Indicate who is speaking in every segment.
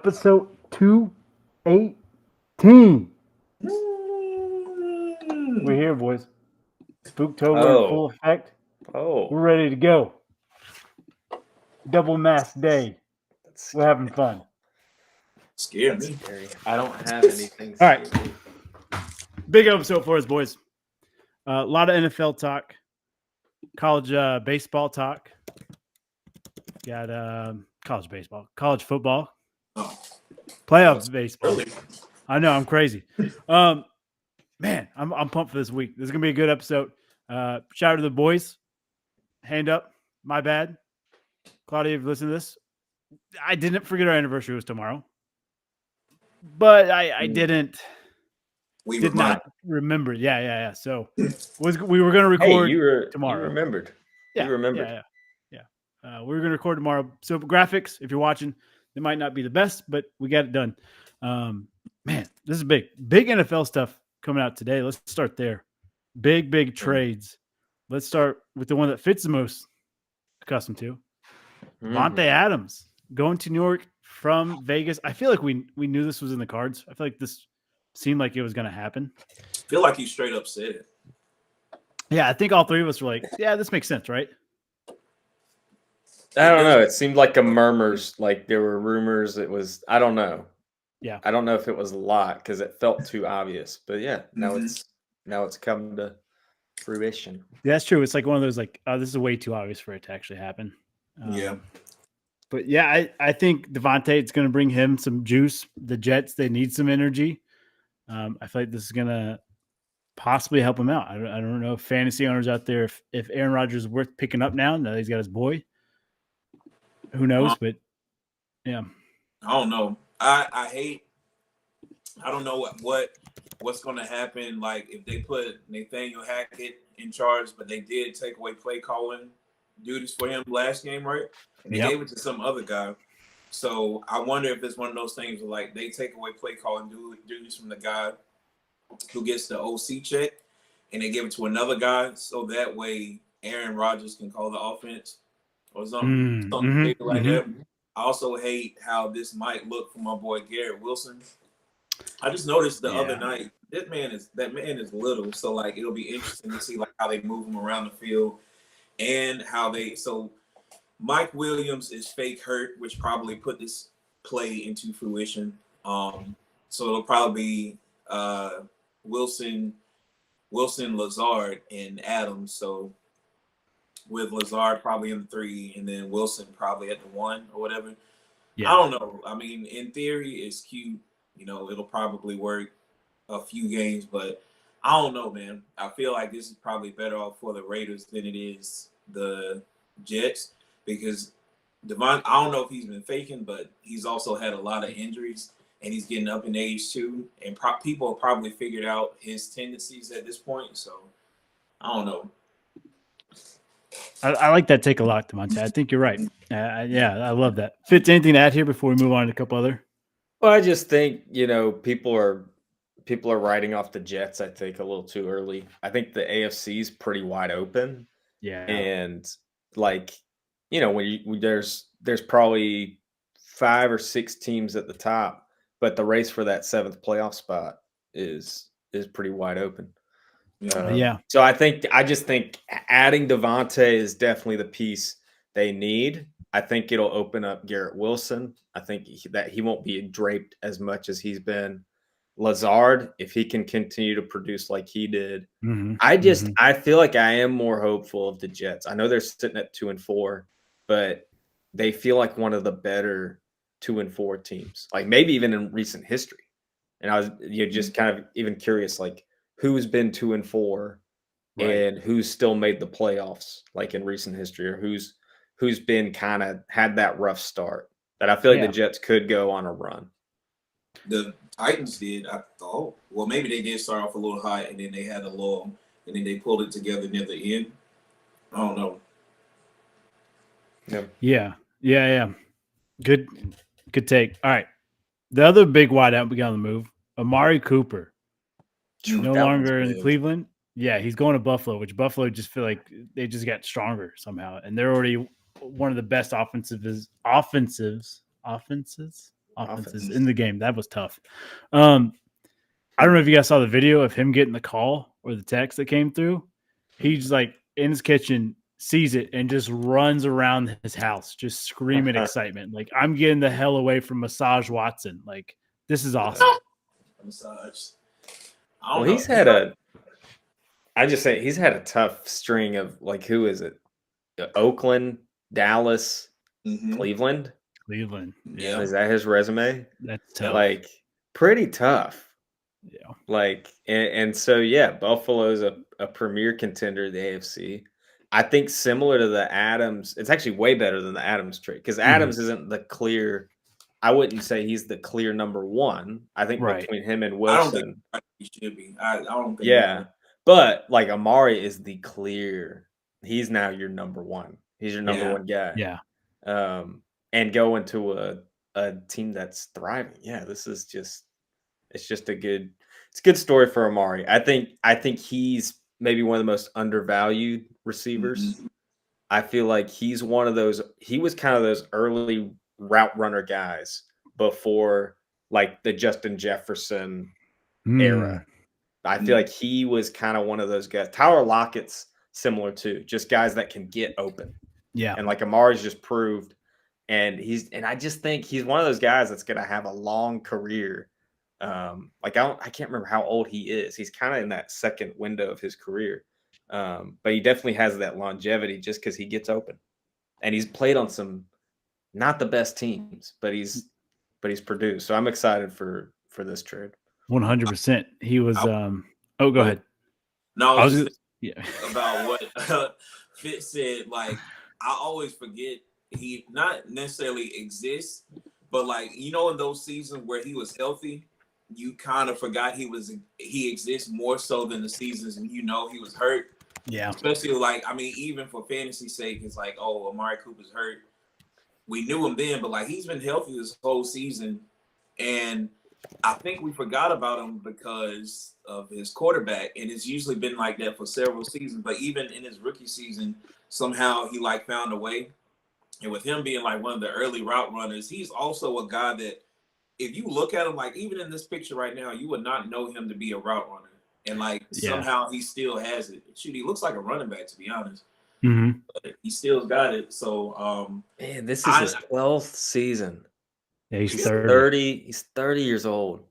Speaker 1: episode 218. We're here, boys. Spooktober in full effect. We're ready to go. Double mask day. We're having fun.
Speaker 2: Scared me.
Speaker 3: Scary. I don't have anything
Speaker 1: All right.
Speaker 3: scary.
Speaker 1: Big episode for us, boys. A lot of NFL talk, college baseball talk. Got college baseball, college football, playoff baseball.
Speaker 2: Really?
Speaker 1: I know, I'm crazy. Man, I'm pumped for this week. This is gonna be a good episode. Shout out to the boys. Hand up. My bad. Claudia, if you listen to this, I didn't forget our anniversary was tomorrow. But I did not remember. Yeah. So we were gonna record tomorrow.
Speaker 3: You remembered.
Speaker 1: Yeah,
Speaker 3: you remembered.
Speaker 1: Yeah. We were gonna record tomorrow. So graphics, if you're watching, they might not be the best, but we got it done. Man, this is big NFL stuff coming out today. Let's start there. Big trades. Let's start with the one that Fitz the most accustomed to. Davante Adams going to New York from Vegas. I feel like we knew this was in the cards. I feel like this seemed like it was going to happen.
Speaker 2: I feel like you straight up said it.
Speaker 1: Yeah, I think all three of us were like, yeah, this makes sense, right?
Speaker 3: I don't know. It seemed like a murmurs, like there were rumors. It was, I don't know.
Speaker 1: Yeah.
Speaker 3: I don't know if it was a lot because it felt too obvious. But yeah, now it's come to fruition.
Speaker 1: Yeah, that's true. It's like one of those like, oh, this is way too obvious for it to actually happen. But yeah, I think Davante, it's going to bring him some juice. The Jets, they need some energy. I feel like this is going to possibly help him out. I don't know if fantasy owners out there, if Aaron Rodgers is worth picking up now that he's got his boy. Who knows? But yeah,
Speaker 2: I don't know. I don't know what's going to happen. Like if they put Nathaniel Hackett in charge, but they did take away play calling duties for him last game, right? And they gave it to some other guy. So I wonder if it's one of those things where like they take away play calling duties from the guy who gets the OC check, and they give it to another guy, so that way Aaron Rodgers can call the offense or something big like that. I also hate how this might look for my boy Garrett Wilson. I just noticed the other night that man is little, so like it'll be interesting to see like how they move him around the field and how so Mike Williams is fake hurt, which probably put this play into fruition. So it'll probably be Wilson, Lazard, and Adams. So with Lazard probably in the 3, and then Wilson probably at the 1 or whatever. Yeah. I don't know. I mean, in theory, it's cute. You know, it'll probably work a few games, but I don't know, man. I feel like this is probably better off for the Raiders than it is the Jets because Davante, I don't know if he's been faking, but he's also had a lot of injuries, and he's getting up in age too. And people have probably figured out his tendencies at this point. So I don't know.
Speaker 1: I like that take a lot, Davante. I think you're right. I love that. Fitz, anything to add here before we move on to a couple other?
Speaker 3: Well, I just think, people are writing off the Jets, I think, a little too early. I think the AFC is pretty wide open.
Speaker 1: Yeah.
Speaker 3: And like, when there's probably 5 or 6 teams at the top, but the race for that 7th playoff spot is pretty wide open. So I just think adding Davante is definitely the piece they need. I think it'll open up Garrett Wilson. I think that he won't be draped as much as he's been. Lazard, if he can continue to produce like he did. I feel like I am more hopeful of the Jets. I know they're sitting at 2-4, but they feel like one of the better 2-4 teams, like maybe even in recent history. And I was just kind of even curious, like who's been 2-4 and who's still made the playoffs, like in recent history, or who's been kind of had that rough start. That I feel like the Jets could go on a run.
Speaker 2: The Titans did, I thought. Well, maybe they did start off a little high, and then they had a lull, and then they pulled it together near the end. I don't know.
Speaker 1: Yeah. Good take. All right. The other big wideout we got on the move, Amari Cooper. No longer in Cleveland. Yeah, he's going to Buffalo, which Buffalo just feel like they just got stronger somehow. And they're already one of the best offenses offenses
Speaker 3: Offense.
Speaker 1: in the game. That was tough. I don't know if you guys saw the video of him getting the call or the text that came through. He's like in his kitchen, sees it, and just runs around his house, just screaming excitement. Like, I'm getting the hell away from Massage Watson. Like, this is awesome.
Speaker 2: Massage.
Speaker 3: Well, he's had a tough string of, like, who is it? Oakland, Dallas, Cleveland.
Speaker 1: Cleveland.
Speaker 2: Yeah.
Speaker 3: Is that his resume?
Speaker 1: That's tough.
Speaker 3: Like, pretty tough.
Speaker 1: Yeah.
Speaker 3: Like, and so, yeah, Buffalo's a premier contender in the AFC. I think similar to the Adams, it's actually way better than the Adams trade because Adams isn't the clear. I wouldn't say he's the clear number one. I think between him and Wilson,
Speaker 2: I don't think he should be. I don't think.
Speaker 3: yeah, but like Amari is the clear. He's now your number one. He's your number one guy.
Speaker 1: Yeah.
Speaker 3: And go into a team that's thriving. Yeah, this is just. It's just a good story for Amari. I think he's maybe one of the most undervalued receivers. I feel like he's one of those. He was kind of those early route runner guys before like the Justin Jefferson era. I feel like he was kind of one of those guys. Tyler Lockett's similar too, just guys that can get open.
Speaker 1: Yeah.
Speaker 3: And like Amari's just proved, and I just think he's one of those guys that's going to have a long career. Like I can't remember how old he is. He's kind of in that second window of his career. But he definitely has that longevity just because he gets open. And he's played on some not the best teams, but he's produced. So I'm excited for this trade.
Speaker 1: 100%. He was go ahead.
Speaker 2: No, I was
Speaker 1: just
Speaker 2: about what Fitz said. Like, I always forget he not necessarily exists, but like, you know, in those seasons where he was healthy, you kind of forgot he exists more so than the seasons and he was hurt.
Speaker 1: Yeah.
Speaker 2: Especially like, I mean, even for fantasy sake, it's like, oh, Amari Cooper's hurt. We knew him then, but like he's been healthy this whole season. And I think we forgot about him because of his quarterback. And it's usually been like that for several seasons. But even in his rookie season, somehow he like found a way. And with him being like one of the early route runners, he's also a guy that if you look at him, like even in this picture right now, you would not know him to be a route runner. And like somehow he still has it. Shoot, he looks like a running back, to be honest. But he still got it. So
Speaker 3: man, this is his 12th season.
Speaker 1: Yeah, he's
Speaker 3: 30. He's 30 years old.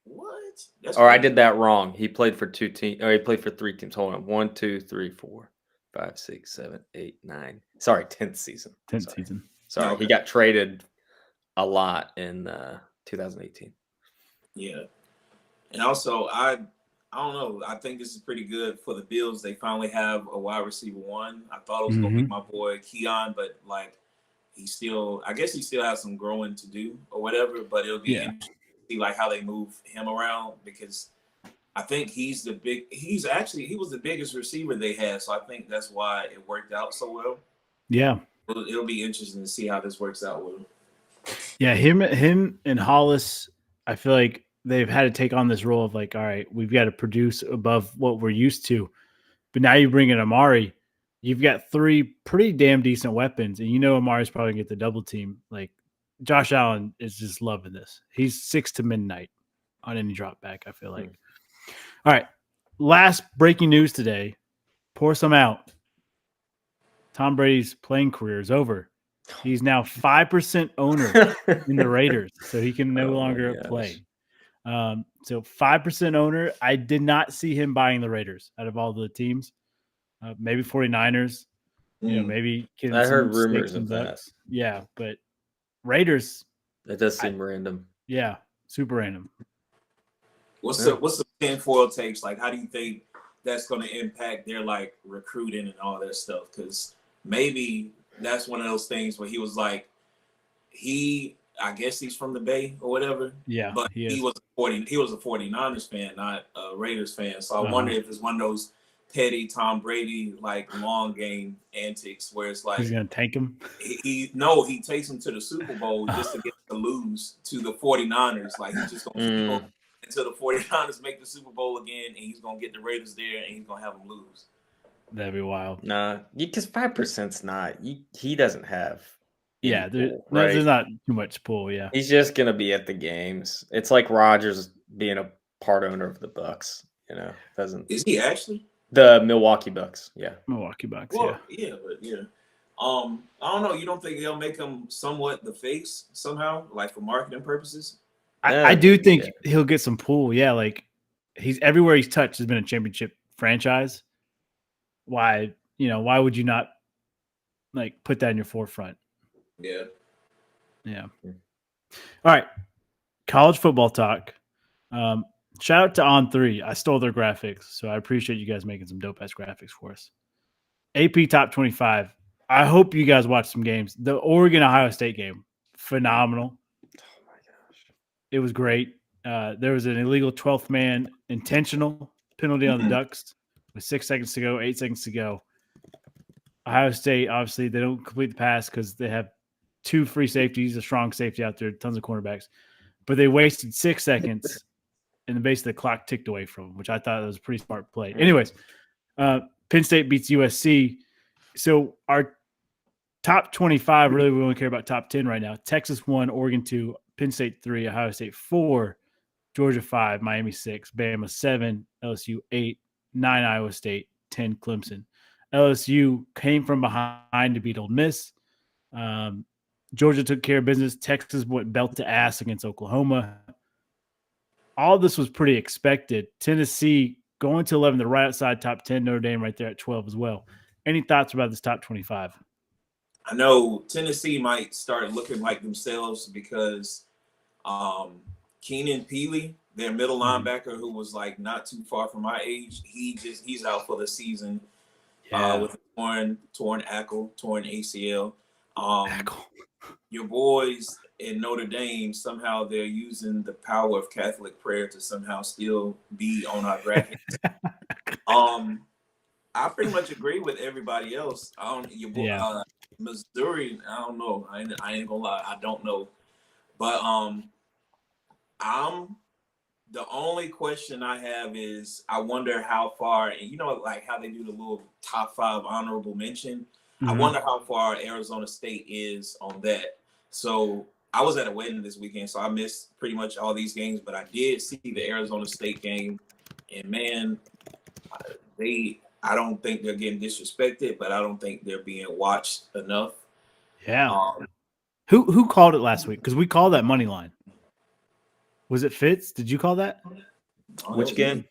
Speaker 2: What?
Speaker 3: I did that wrong. He played for 2 teams. Or he played for 3 teams. Hold on. 1, 2, 3, 4, 5, 6, 7, 8, 9. Sorry, 10th season.
Speaker 1: 10th season.
Speaker 3: Sorry, he got traded a lot in 2018.
Speaker 2: Yeah, and also I don't know. I think this is pretty good for the Bills. They finally have a wide receiver one. I thought it was gonna be my boy Keon, but like I guess he still has some growing to do or whatever. But it'll be interesting to see like how they move him around because I think he was the biggest receiver they had. So I think that's why it worked out so well.
Speaker 1: Yeah,
Speaker 2: it'll be interesting to see how this works out with him.
Speaker 1: Yeah, him and Hollis, I feel like they've had to take on this role of like, all right, we've got to produce above what we're used to. But now you bring in Amari, you've got 3 pretty damn decent weapons, and you know Amari's probably going to get the double team. Like Josh Allen is just loving this. He's 6 to midnight on any drop back, I feel like. All right, last breaking news today. Pour some out. Tom Brady's playing career is over. He's now 5% owner in the Raiders, so he can no longer play. So 5% owner. I did not see him buying the Raiders out of all the teams. Maybe 49ers. You know, maybe
Speaker 3: I heard rumors of that.
Speaker 1: Yeah, but Raiders.
Speaker 3: That does seem random.
Speaker 1: Yeah, super random.
Speaker 2: What's the tinfoil takes? Like, how do you think that's going to impact their like recruiting and all that stuff? Because maybe that's one of those things where he was like, I guess he's from the Bay or whatever.
Speaker 1: Yeah,
Speaker 2: but he was a 49ers fan, not a Raiders fan. So I wonder if it's one of those petty Tom Brady like long game antics where it's like
Speaker 1: he's gonna tank him.
Speaker 2: He takes him to the Super Bowl just to get to lose to the 49ers. Like he's just gonna until the 49ers make the Super Bowl again, and he's gonna get the Raiders there, and he's gonna have them lose.
Speaker 1: That'd be wild.
Speaker 3: Nah, because 5%'s not. He doesn't have
Speaker 1: Yeah,
Speaker 3: pool, right?
Speaker 1: there's not too much pull. Yeah,
Speaker 3: He's just gonna be at the games. It's like Rodgers being a part owner of the Bucks. Doesn't
Speaker 2: Is he actually?
Speaker 3: the Milwaukee Bucks? Yeah.
Speaker 1: Milwaukee Bucks.
Speaker 2: Well, yeah, but yeah. I don't know. You don't think they'll make him somewhat the face somehow, like for marketing purposes?
Speaker 1: I do think he'll get some pull. Yeah, like he's everywhere he's touched has been a championship franchise. Why would you not like put that in your forefront?
Speaker 2: Yeah.
Speaker 1: Yeah. All right. College football talk. Shout out to On3. I stole their graphics, so I appreciate you guys making some dope ass graphics for us. AP top 25. I hope you guys watched some games. The Oregon Ohio State game, phenomenal.
Speaker 3: Oh my gosh,
Speaker 1: it was great. There was an illegal 12th man intentional penalty on the Ducks with 6 seconds to go, 8 seconds to go. Ohio State, obviously, they don't complete the pass because they have 2 free safeties, a strong safety out there, tons of cornerbacks. But they wasted 6 seconds, and the base of the clock ticked away from them, which I thought was a pretty smart play. Anyways, Penn State beats USC. So our top 25, really, we only care about top 10 right now. Texas 1, Oregon 2, Penn State 3, Ohio State 4, Georgia 5, Miami 6, Bama 7, LSU 8, 9, Iowa State, 10, Clemson. LSU came from behind to beat Ole Miss. Georgia took care of business. Texas went belt to ass against Oklahoma. All this was pretty expected. Tennessee going to 11, they're right outside top 10. Notre Dame right there at 12 as well. Any thoughts about this top 25?
Speaker 2: I know Tennessee might start looking like themselves because Keenan Peely, their middle linebacker, who was like not too far from my age, he's out for the season with a torn ankle, torn ACL. Your boys in Notre Dame, somehow they're using the power of Catholic prayer to somehow still be on our graphics. I pretty much agree with everybody else. Missouri, I don't know. I ain't gonna lie, I don't know. But the only question I have is I wonder how far, and like how they do the little top 5 honorable mention. I wonder how far Arizona State is on that. So I was at a wedding this weekend, so I missed pretty much all these games, but I did see the Arizona State game, and man, I don't think they're getting disrespected, but I don't think they're being watched enough.
Speaker 1: Yeah. Who called it last week? Because we called that money line. Was it Fitz? Did you call that?
Speaker 3: Which game?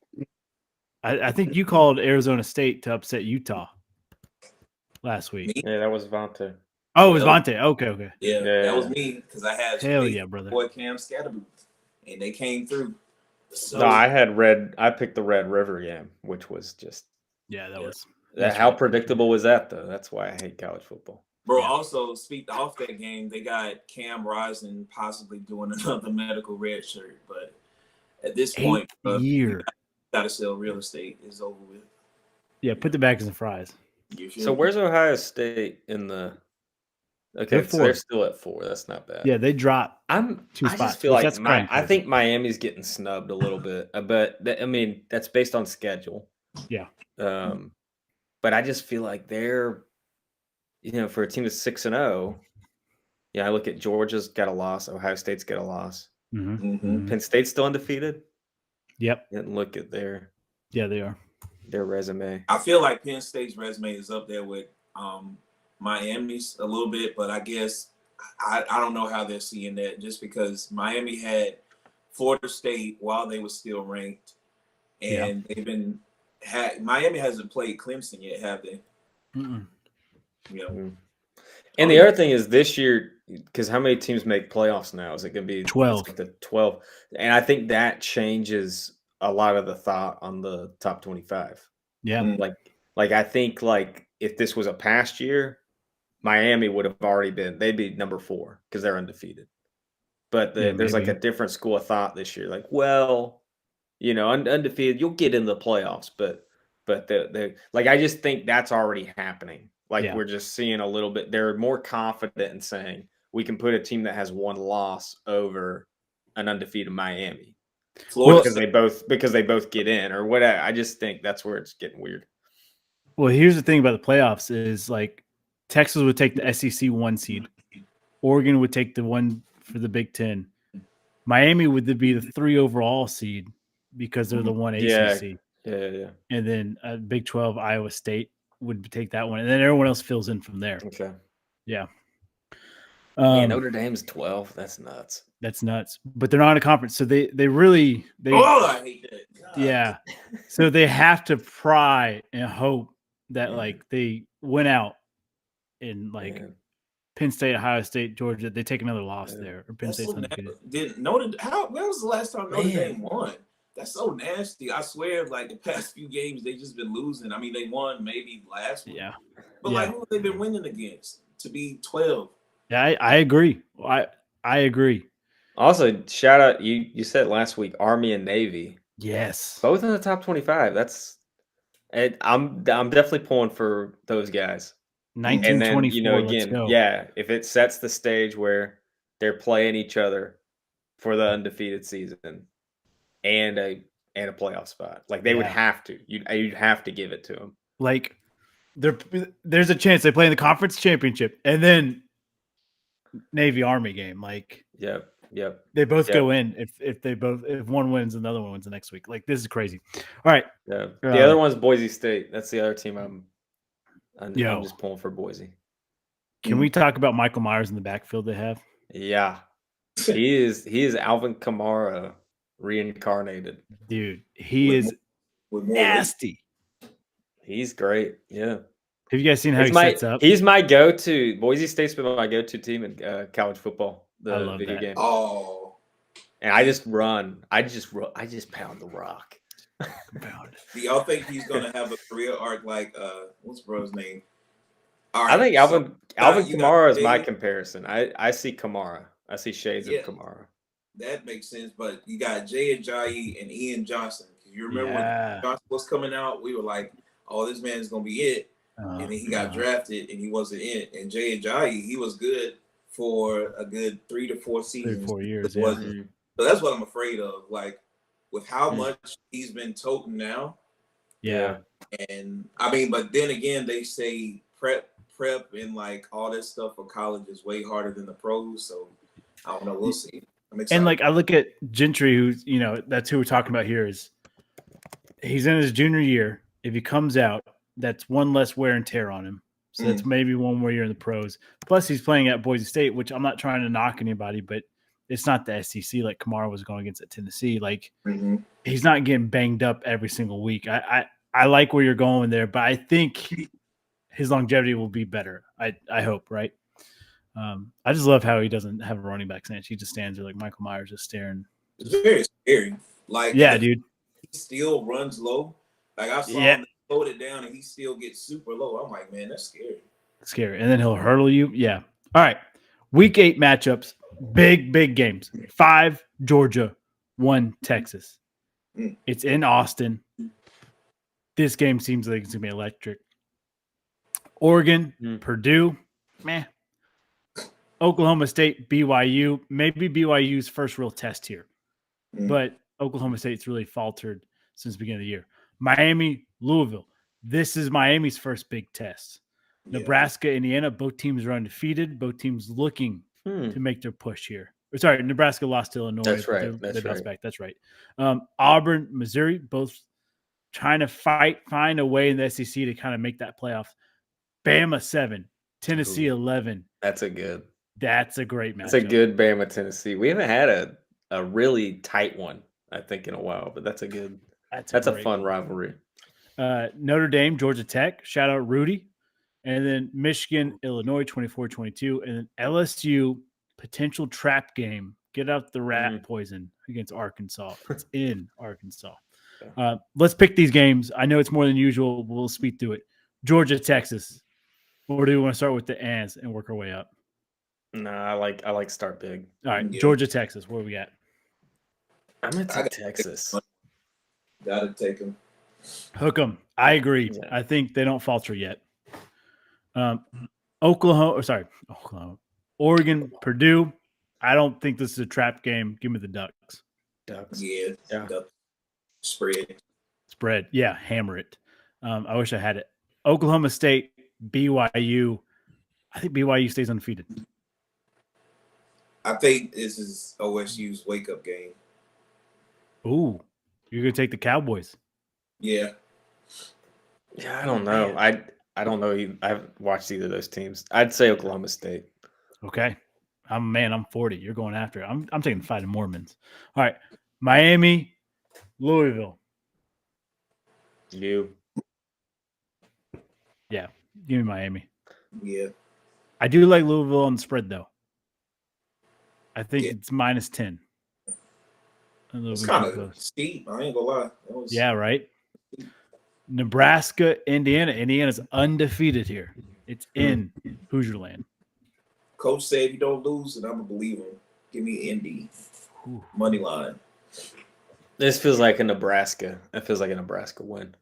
Speaker 1: I think you called Arizona State to upset Utah last week.
Speaker 3: Yeah, that was Davante.
Speaker 1: Oh, it was Davante. Okay.
Speaker 2: Yeah, that was me because I had
Speaker 1: brother.
Speaker 2: boy Cam Scatterbooth, and they came through. So,
Speaker 3: no, I picked the Red River game, which was just how predictable was that though? That's why I hate college football.
Speaker 2: Bro, also speak off that game, they got Cam Rising possibly doing another medical red shirt, but at this point, gotta sell real estate is over with.
Speaker 1: Yeah, put the bags in the fries.
Speaker 3: So where's Ohio State in the? Okay, so they're still at 4. That's not bad.
Speaker 1: Yeah, they dropped. I
Speaker 3: just feel like I think Miami's getting snubbed a little bit, but that's based on schedule.
Speaker 1: Yeah.
Speaker 3: But I just feel like they're, for a team that's 6-0. Yeah, I look at Georgia's got a loss. Ohio State's got a loss. Penn State's still undefeated.
Speaker 1: Yep.
Speaker 3: And look at their.
Speaker 1: Yeah, they are.
Speaker 3: Their resume.
Speaker 2: I feel like Penn State's resume is up there with Miami's a little bit, but I guess I don't know how they're seeing that just because Miami had Florida State while they were still ranked, and Miami hasn't played Clemson yet, have they?
Speaker 3: And the other thing is this year, because how many teams make playoffs now? Is it going to be
Speaker 1: 12?
Speaker 3: Like the 12, and I think that changes a lot of the thought on the top 25.
Speaker 1: Yeah,
Speaker 3: like I think like if this was a past year, Miami would have already they'd be number 4 because they're undefeated. But there's like a different school of thought this year. Like, well, undefeated, you'll get in the playoffs, but I just think that's already happening. We're just seeing a little bit. They're more confident in saying we can put a team that has 1 loss over an undefeated Miami. Florida because they both get in or whatever. I just think that's where it's getting weird.
Speaker 1: Well, here's the thing about the playoffs is like Texas would take the SEC 1 seed, Oregon would take the 1 for the Big Ten. Miami would be the 3 overall seed because they're the 1 ACC.
Speaker 3: Yeah.
Speaker 1: And then Big 12, Iowa State would take that one. And then everyone else fills in from there.
Speaker 3: Okay.
Speaker 1: Yeah.
Speaker 3: Notre Dame's 12. That's nuts.
Speaker 1: That's nuts. But they're not in a conference. So they really
Speaker 2: I hate that. God.
Speaker 1: Yeah. So they have to pry and hope that like they win out in like Penn State, Ohio State, Georgia. They take another loss there. Or Penn State's undefeated.
Speaker 2: When was the last time Notre Dame won? That's so nasty. I swear, like the past few games, they just been losing. I mean, they won maybe last week.
Speaker 1: Yeah.
Speaker 2: But like who have they been winning against to be 12?
Speaker 1: Yeah, I agree. I agree.
Speaker 3: Also, shout out you said last week Army and Navy.
Speaker 1: Yes.
Speaker 3: Both in the top 25. I'm definitely pulling for those guys.
Speaker 1: 1924.
Speaker 3: And then, again, if it sets the stage where they're playing each other for the undefeated season and a playoff spot, like they would have to. You'd have to give it to them.
Speaker 1: Like there's a chance they play in the conference championship and then Navy Army game. Like
Speaker 3: Yep.
Speaker 1: They both go in if one wins, another one wins the next week. Like this is crazy. All right.
Speaker 3: Yeah. The other one's Boise State. That's the other team I'm just pulling for Boise.
Speaker 1: Can we talk about Michael Myers in the backfield they have?
Speaker 3: Yeah. He is Alvin Kamara reincarnated.
Speaker 1: Dude, he is nasty.
Speaker 3: He's great. Yeah.
Speaker 1: Have you guys seen how he sets up?
Speaker 3: He's my go-to. Boise State's been my go-to team in college football. The video game.
Speaker 2: Oh.
Speaker 3: And I just run. I just pound the rock.
Speaker 2: Do y'all think he's gonna have a career arc like what's bro's name?
Speaker 3: All right, I think Alvin Kamara is my comparison. I see Kamara. I see shades of Kamara.
Speaker 2: That makes sense, but you got Jay Ajayi and Ian Johnson. You remember when Johnson was coming out? We were like, "Oh, this man's gonna be it," and then he got drafted and he wasn't it. And Jay Ajayi, he was good for a good 3 to 4 seasons.
Speaker 1: 3 to 4 years.
Speaker 2: So that's what I'm afraid of. Like with how much he's been toting now.
Speaker 1: Yeah.
Speaker 2: And I mean, but then again, they say prep and like all this stuff for college is way harder than the pros. So I don't know. We'll see.
Speaker 1: And like I look at Gentry, who's that's who we're talking about here. Is he's in his junior year? If he comes out, that's one less wear and tear on him. So that's maybe one more year in the pros. Plus, he's playing at Boise State, which I'm not trying to knock anybody, but it's not the SEC like Kamara was going against at Tennessee. Like he's not getting banged up every single week. I like where you're going there, but I think his longevity will be better. I hope, right? I just love how he doesn't have a running back stance. He just stands there like Michael Myers, just staring.
Speaker 2: It's very scary. Like
Speaker 1: dude.
Speaker 2: He still runs low. Like I saw him load it down and he still gets super low. I'm like, man, that's scary.
Speaker 1: Scary. And then he'll hurdle you. Yeah. All right. Week 8 matchups. Big games. 5 Georgia, 1 Texas. It's in Austin. This game seems like it's gonna be electric. Oregon, Purdue, meh. Oklahoma State, BYU. Maybe BYU's first real test here. But Oklahoma State's really faltered since the beginning of the year. Miami, Louisville. This is Miami's first big test. Nebraska, Indiana, both teams are undefeated. Both teams looking to make their push here. Sorry, Nebraska lost to Illinois.
Speaker 3: That's right.
Speaker 1: They bounced back. That's right. Auburn, Missouri, both trying to find a way in the SEC to kind of make that playoff. Bama 7, Tennessee 11.
Speaker 3: That's a good.
Speaker 1: That's a great match.
Speaker 3: It's a good Bama Tennessee. We haven't had a really tight one, I think, in a while, but that's a good. That's a fun rivalry.
Speaker 1: Notre Dame, Georgia Tech. Shout out Rudy. And then Michigan, Illinois, 24-22. And then LSU, potential trap game. Get out the rat poison against Arkansas. It's in Arkansas. Let's pick these games. I know it's more than usual. We'll speed through it. Georgia, Texas. Or do we want to start with the ands and work our way up?
Speaker 3: No, I like start big.
Speaker 1: All right, Georgia, Texas. Where we at?
Speaker 3: I'm going to take Texas.
Speaker 2: Gotta take them.
Speaker 1: Hook them. I agree. Yeah. I think they don't falter yet. Oklahoma. Oregon, Purdue. I don't think this is a trap game. Give me the Ducks.
Speaker 2: Yeah.
Speaker 1: Spread. Yeah, hammer it. I wish I had it. Oklahoma State, BYU. I think BYU stays undefeated.
Speaker 2: I think this is OSU's wake up game.
Speaker 1: Ooh, you're gonna take the Cowboys.
Speaker 2: Yeah.
Speaker 3: Yeah, I don't know. I don't know. I haven't watched either of those teams. I'd say Oklahoma State.
Speaker 1: Okay. I'm 40. You're going after it. I'm taking the Fighting Mormons. All right. Miami, Louisville.
Speaker 3: You.
Speaker 1: Yeah. Give me Miami.
Speaker 2: Yeah.
Speaker 1: I do like Louisville on the spread though. I think
Speaker 2: Yeah.
Speaker 1: it's -10. A little
Speaker 2: It's
Speaker 1: bit
Speaker 2: kind
Speaker 1: too
Speaker 2: of
Speaker 1: close.
Speaker 2: steep. I ain't gonna lie.
Speaker 1: Yeah, right. Nebraska, Indiana. Indiana's undefeated here. It's in Hoosier Land.
Speaker 2: Coach said if you don't lose, then I'm gonna believe him. Give me Indy.
Speaker 1: Ooh.
Speaker 2: Money line.
Speaker 3: This feels like a Nebraska. It feels like a Nebraska win.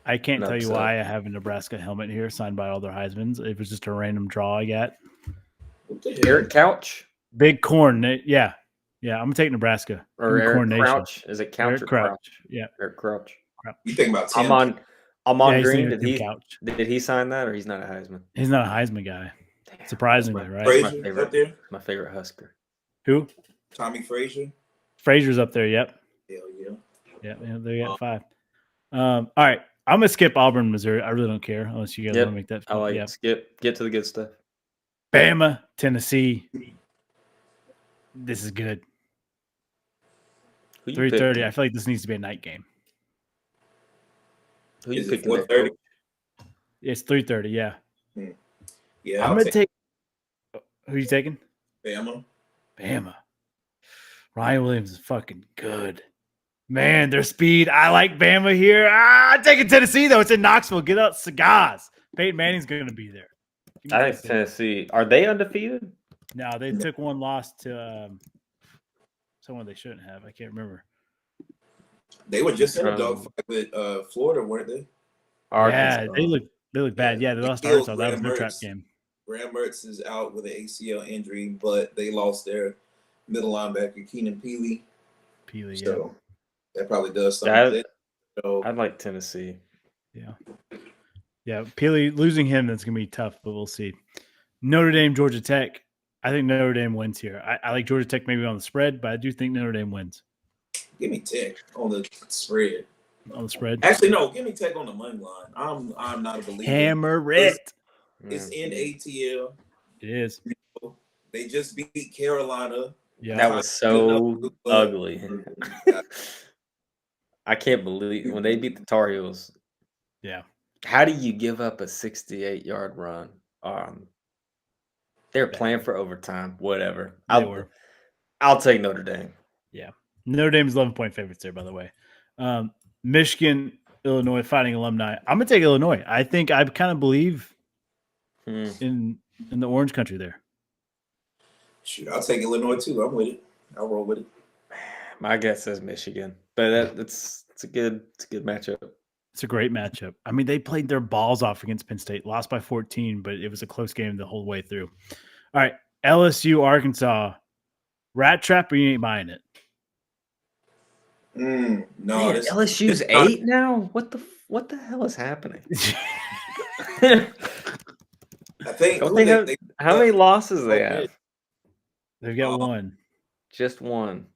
Speaker 1: I can't
Speaker 3: An
Speaker 1: tell you
Speaker 3: upset.
Speaker 1: why I have a Nebraska helmet here signed by all their Heismans. It was just a random draw I got.
Speaker 2: What the hell?
Speaker 3: Eric Couch
Speaker 1: Big corn. Yeah. Yeah. I'm going to take Nebraska.
Speaker 3: or
Speaker 1: Give me Corn
Speaker 3: Eric
Speaker 1: Nation.
Speaker 3: Crouch? Is it Couch
Speaker 1: Eric
Speaker 3: or
Speaker 1: Crouch.
Speaker 3: Crouch?
Speaker 1: Yeah.
Speaker 3: Eric Crouch.
Speaker 2: You think about Tim?
Speaker 3: I'm on
Speaker 1: Yeah, he's
Speaker 3: Green.
Speaker 1: thinking
Speaker 3: Did
Speaker 1: of
Speaker 3: he?
Speaker 1: Tim Couch.
Speaker 3: Did he sign that, or he's not a Heisman?
Speaker 1: He's not a Heisman guy.
Speaker 3: Damn,
Speaker 1: Surprisingly,
Speaker 3: that's
Speaker 1: right?
Speaker 2: Frazier
Speaker 3: favorite.
Speaker 2: up there.
Speaker 3: My favorite Husker.
Speaker 1: Who?
Speaker 2: Tommy Frazier.
Speaker 1: Frazier's up there. Yep.
Speaker 2: Hell yeah.
Speaker 1: Yeah. They got 5. All right. I'm going to skip Auburn, Missouri. I really don't care unless you guys
Speaker 3: Yep.
Speaker 1: want to make that
Speaker 3: I
Speaker 1: fun.
Speaker 3: like
Speaker 1: Yeah.
Speaker 3: skip. Get to the good stuff.
Speaker 1: Bama, Tennessee. This is good.
Speaker 3: Who you
Speaker 1: 3:30.
Speaker 3: picking?
Speaker 1: I feel like this needs to be a night game.
Speaker 3: Who you
Speaker 2: Is it
Speaker 3: picking? there,
Speaker 2: 4:30?
Speaker 3: Coach?
Speaker 1: It's 3:30. Yeah.
Speaker 2: Yeah.
Speaker 1: I'm
Speaker 2: I'll
Speaker 1: going to
Speaker 2: take
Speaker 1: take. Who you taking?
Speaker 2: Bama.
Speaker 1: Bama. Ryan Williams is fucking good. Man, their speed. I like Bama here. I'm taking Tennessee, though. It's in Knoxville. Get out cigars. Peyton Manning's going to be there. Give me
Speaker 3: I think Tennessee. Are they undefeated?
Speaker 1: No, they took one loss to someone they shouldn't have. I can't remember.
Speaker 2: They were just in a dogfight with Florida, weren't they?
Speaker 1: Yeah,
Speaker 3: Arkansas.
Speaker 1: they look bad. Yeah, they
Speaker 2: They
Speaker 1: lost to
Speaker 2: killed
Speaker 1: Arkansas. That was their
Speaker 2: Graham
Speaker 1: trap
Speaker 2: Mertz.
Speaker 1: game.
Speaker 2: Graham Mertz is out with an ACL injury, but they lost their middle linebacker, Keenan Peely.
Speaker 1: Peely, yeah.
Speaker 2: So that probably does something. So,
Speaker 3: I'd like Tennessee.
Speaker 1: Yeah. Yeah, Peely, losing him, that's going to be tough, but we'll see. Notre Dame, Georgia Tech. I think Notre Dame wins here. I like Georgia Tech maybe on the spread, but I do think Notre Dame wins
Speaker 2: give me Tech on the spread.
Speaker 1: on the spread.
Speaker 2: Actually, no, give me Tech on the money line. I'm not a believer.
Speaker 1: Hammer it.
Speaker 2: It's in ATL.
Speaker 1: It is.
Speaker 2: They just beat Carolina.
Speaker 1: Yeah.
Speaker 3: That was so ugly. I can't believe when they beat the Tar Heels.
Speaker 1: Yeah.
Speaker 3: How do you give up a 68-yard run? They're playing for overtime. Whatever. I'll take Notre Dame.
Speaker 1: Yeah. Notre Dame's 11-point favorites there, by the way. Michigan, Illinois, Fighting Alumni. I'm going to take Illinois. I think I kind of believe in the Orange Country there.
Speaker 2: Shoot, I'll take Illinois too. I'm with it. I'll roll with it.
Speaker 3: My guess is Michigan, but it's a good matchup.
Speaker 1: It's a great matchup. I mean, they played their balls off against Penn State, lost by 14, but it was a close game the whole way through. All right, LSU, Arkansas. Rat trap, or you ain't buying it?
Speaker 2: No,
Speaker 3: Man, LSU's 8 now. What the hell is happening?
Speaker 2: I think
Speaker 3: how many losses they have?
Speaker 1: They've got one.
Speaker 3: Just one.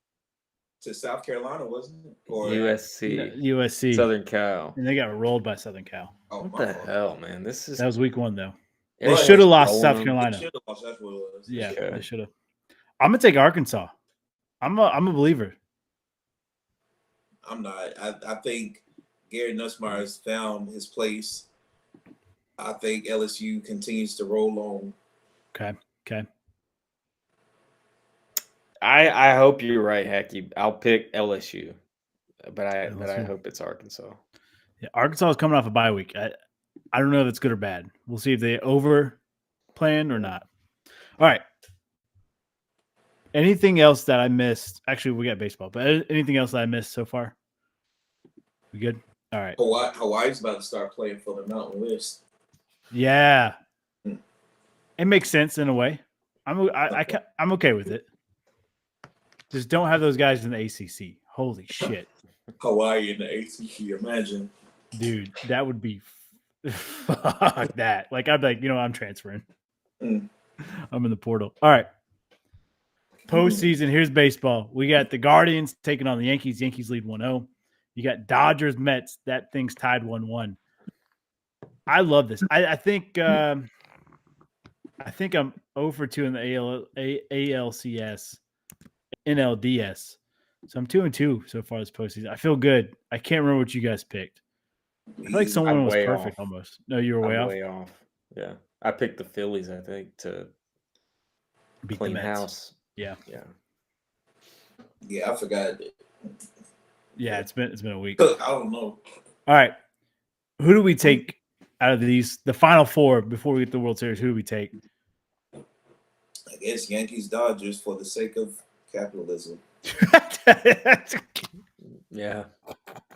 Speaker 2: To South Carolina, wasn't it? Or
Speaker 1: USC,
Speaker 3: Southern Cal,
Speaker 1: and they got rolled by Southern Cal.
Speaker 3: What the hell, man?
Speaker 1: That was week 1 though.
Speaker 3: Yeah,
Speaker 1: They should have lost to South
Speaker 2: They
Speaker 1: Carolina.
Speaker 2: should have lost. That's what it was.
Speaker 1: Yeah,
Speaker 3: Okay.
Speaker 1: they should have. I'm gonna take Arkansas. I'm a believer.
Speaker 2: I'm not. I think Gary Nussmeier has found his place. I think LSU continues to roll on.
Speaker 1: Okay.
Speaker 3: I hope you're right, Hacky. I'll pick LSU, but I hope it's Arkansas.
Speaker 1: Yeah, Arkansas is coming off a bye week. I don't know if it's good or bad. We'll see if they over plan or not. All right. Anything else that I missed? Actually, we got baseball, but anything else that I missed so far? We good? All right.
Speaker 2: Hawaii's about to start playing for the Mountain West.
Speaker 1: Yeah. It makes sense in a way. I'm okay with it. Just don't have those guys in the ACC. Holy shit.
Speaker 2: Hawaii in the ACC, imagine.
Speaker 1: Dude, that would be fuck that. Like, I'd be like, I'm transferring. I'm in the portal. All right. Postseason. Here's baseball. We got the Guardians taking on the Yankees. Yankees lead 1-0. You got Dodgers, Mets. That thing's tied 1-1. I love this. I think I'm 0 for 2 in the ALCS, NLDS. So I'm 2-2 so far this postseason. I feel good. I can't remember what you guys picked. I feel like someone
Speaker 3: I'm
Speaker 1: was
Speaker 3: way
Speaker 1: perfect
Speaker 3: off.
Speaker 1: almost. No, you were
Speaker 3: I'm
Speaker 1: way off.
Speaker 3: way off. Yeah. I picked the Phillies, I think, to
Speaker 1: Beat
Speaker 3: clean
Speaker 1: the Mets.
Speaker 3: house.
Speaker 1: Yeah.
Speaker 2: Yeah, I forgot.
Speaker 1: Yeah, it's been a week.
Speaker 2: I don't know.
Speaker 1: All right. Who do we take out of these? The final four before we get to the World Series, who do we take?
Speaker 2: I guess Yankees Dodgers for the sake of capitalism.
Speaker 3: Yeah.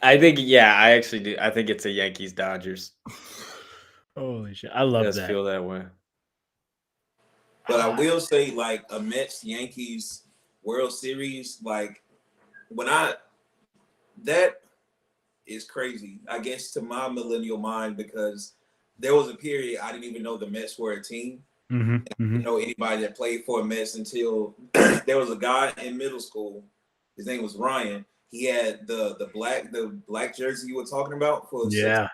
Speaker 3: I think, I actually do. I think it's a Yankees Dodgers.
Speaker 1: Holy shit. I love
Speaker 3: It does
Speaker 1: that.
Speaker 3: feel that way.
Speaker 2: But I will say, like, a Mets Yankees World Series, like, that is crazy, I guess, to my millennial mind, because there was a period I didn't even know the Mets were a team.
Speaker 1: Mm-hmm.
Speaker 2: I didn't know anybody that played for a Mets until there was a guy in middle school. His name was Ryan. He had the black jersey you were talking about for 6-11.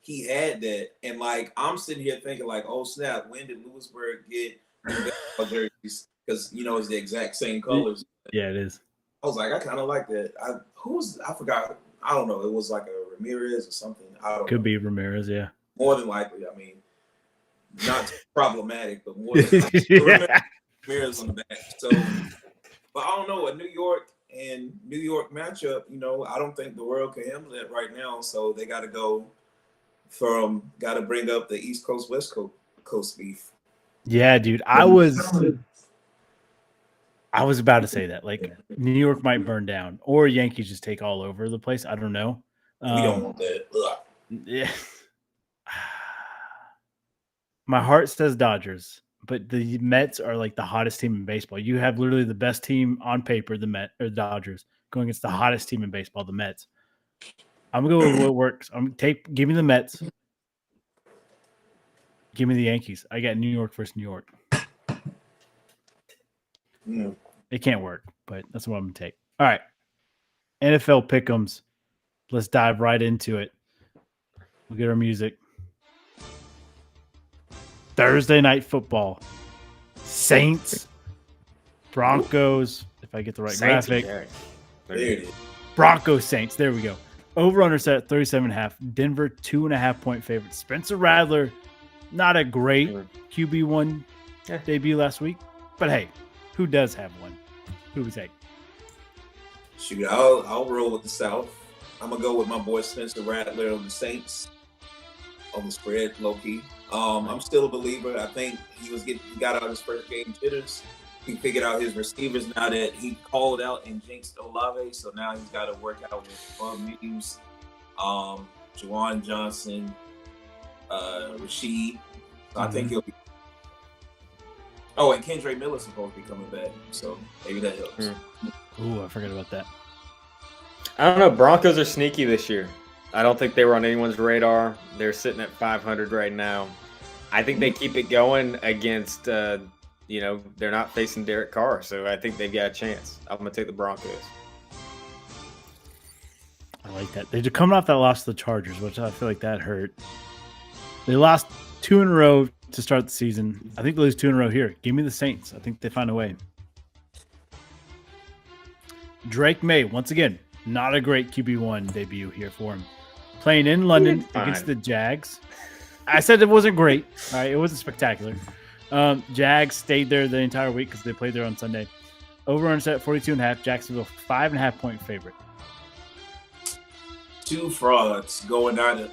Speaker 2: He had that, and like I'm sitting here thinking, like, oh snap, when did Lewisburg get baseball jerseys? Because it's the exact same colors.
Speaker 1: Yeah, it is.
Speaker 2: I was like, I kind of like that. I forgot. I don't know. It was like a Ramirez or something. I don't know.
Speaker 1: Could be Ramirez, yeah.
Speaker 2: More than likely. I mean, not problematic, but more than likely. Ramirez on the back. So, but I don't know. A New York matchup, I don't think the world can handle that right now. So they got to bring up the East Coast, West Coast beef.
Speaker 1: Yeah, dude. I was about to say that. Like, New York might burn down, or Yankees just take all over the place. I don't know.
Speaker 2: We don't want that. Ugh.
Speaker 1: Yeah. My heart says Dodgers, but the Mets are like the hottest team in baseball. You have literally the best team on paper, the Dodgers, going against the hottest team in baseball, the Mets. I'm gonna go with what works. Give me the Mets. Give me the Yankees. I got New York versus New York.
Speaker 2: Mm.
Speaker 1: It can't work, but that's what I'm gonna take. All right. NFL pick'ems. Let's dive right into it. We'll get our music. Thursday night football. Saints, Broncos. If I get the right
Speaker 3: Saints
Speaker 1: graphic.
Speaker 2: There it is.
Speaker 1: Broncos Saints. There we go. Over under set at 37.5. Denver 2.5 point favorite. Spencer Rattler, not a great QB1 debut last week, but hey, who does have one? Who would take?
Speaker 2: Shoot, I'll roll with the South. I'm gonna go with my boy Spencer Rattler on the Saints on the spread, low key. I'm still a believer. I think he got out his first game jitters. He figured out his receivers now that he called out and jinxed Olave. So now he's got to work out with Muse, Juwan Johnson, Rashid. So I think he'll be. Oh, and Kendra Miller's supposed to be coming back. So maybe that helps.
Speaker 1: Ooh, I forgot about that.
Speaker 3: I don't know. Broncos are sneaky this year. I don't think they were on anyone's radar. They're sitting at 500 right now. I think they keep it going against, they're not facing Derek Carr. So I think they've got a chance. I'm going to take the Broncos.
Speaker 1: I like that. They're coming off that loss to the Chargers, which I feel like that hurt. They lost 2 in a row to start the season. I think they lose 2 in a row here. Give me the Saints. I think they find a way. Drake May, once again, not a great QB1 debut here for him. Playing in London against the Jags. I said it wasn't great. All right, it wasn't spectacular. Jags stayed there the entire week because they played there on Sunday. Over on set 42.5. Jacksonville 5.5 point favorite.
Speaker 2: 2 frauds going at it,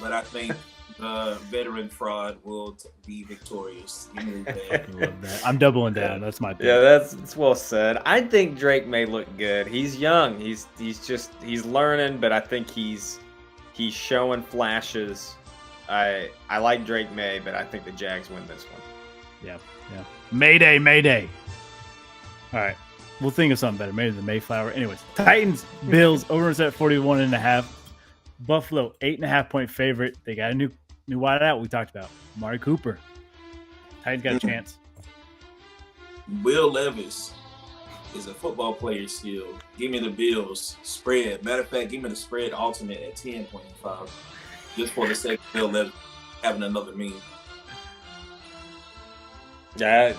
Speaker 2: but I think the veteran fraud will be victorious. Give me that.
Speaker 1: I love that. I'm doubling down. That's my pick.
Speaker 3: Yeah, that's well said. I think Drake may look good. He's young. He's learning, but I think he's showing flashes. I like Drake May, but I think the Jags win this one.
Speaker 1: Yeah. Mayday. All right. We'll think of something better. Maybe the Mayflower. Anyways, Titans, Bills, over at 41.5. Buffalo, 8.5 point favorite. They got a new wideout we talked about. Amari Cooper. Titans got a chance.
Speaker 2: Will Levis is a football player still. Give me the Bills spread. Matter of fact, give me the spread alternate at 10.5. Just for the sake of Will Levis having another meme.
Speaker 3: Yeah,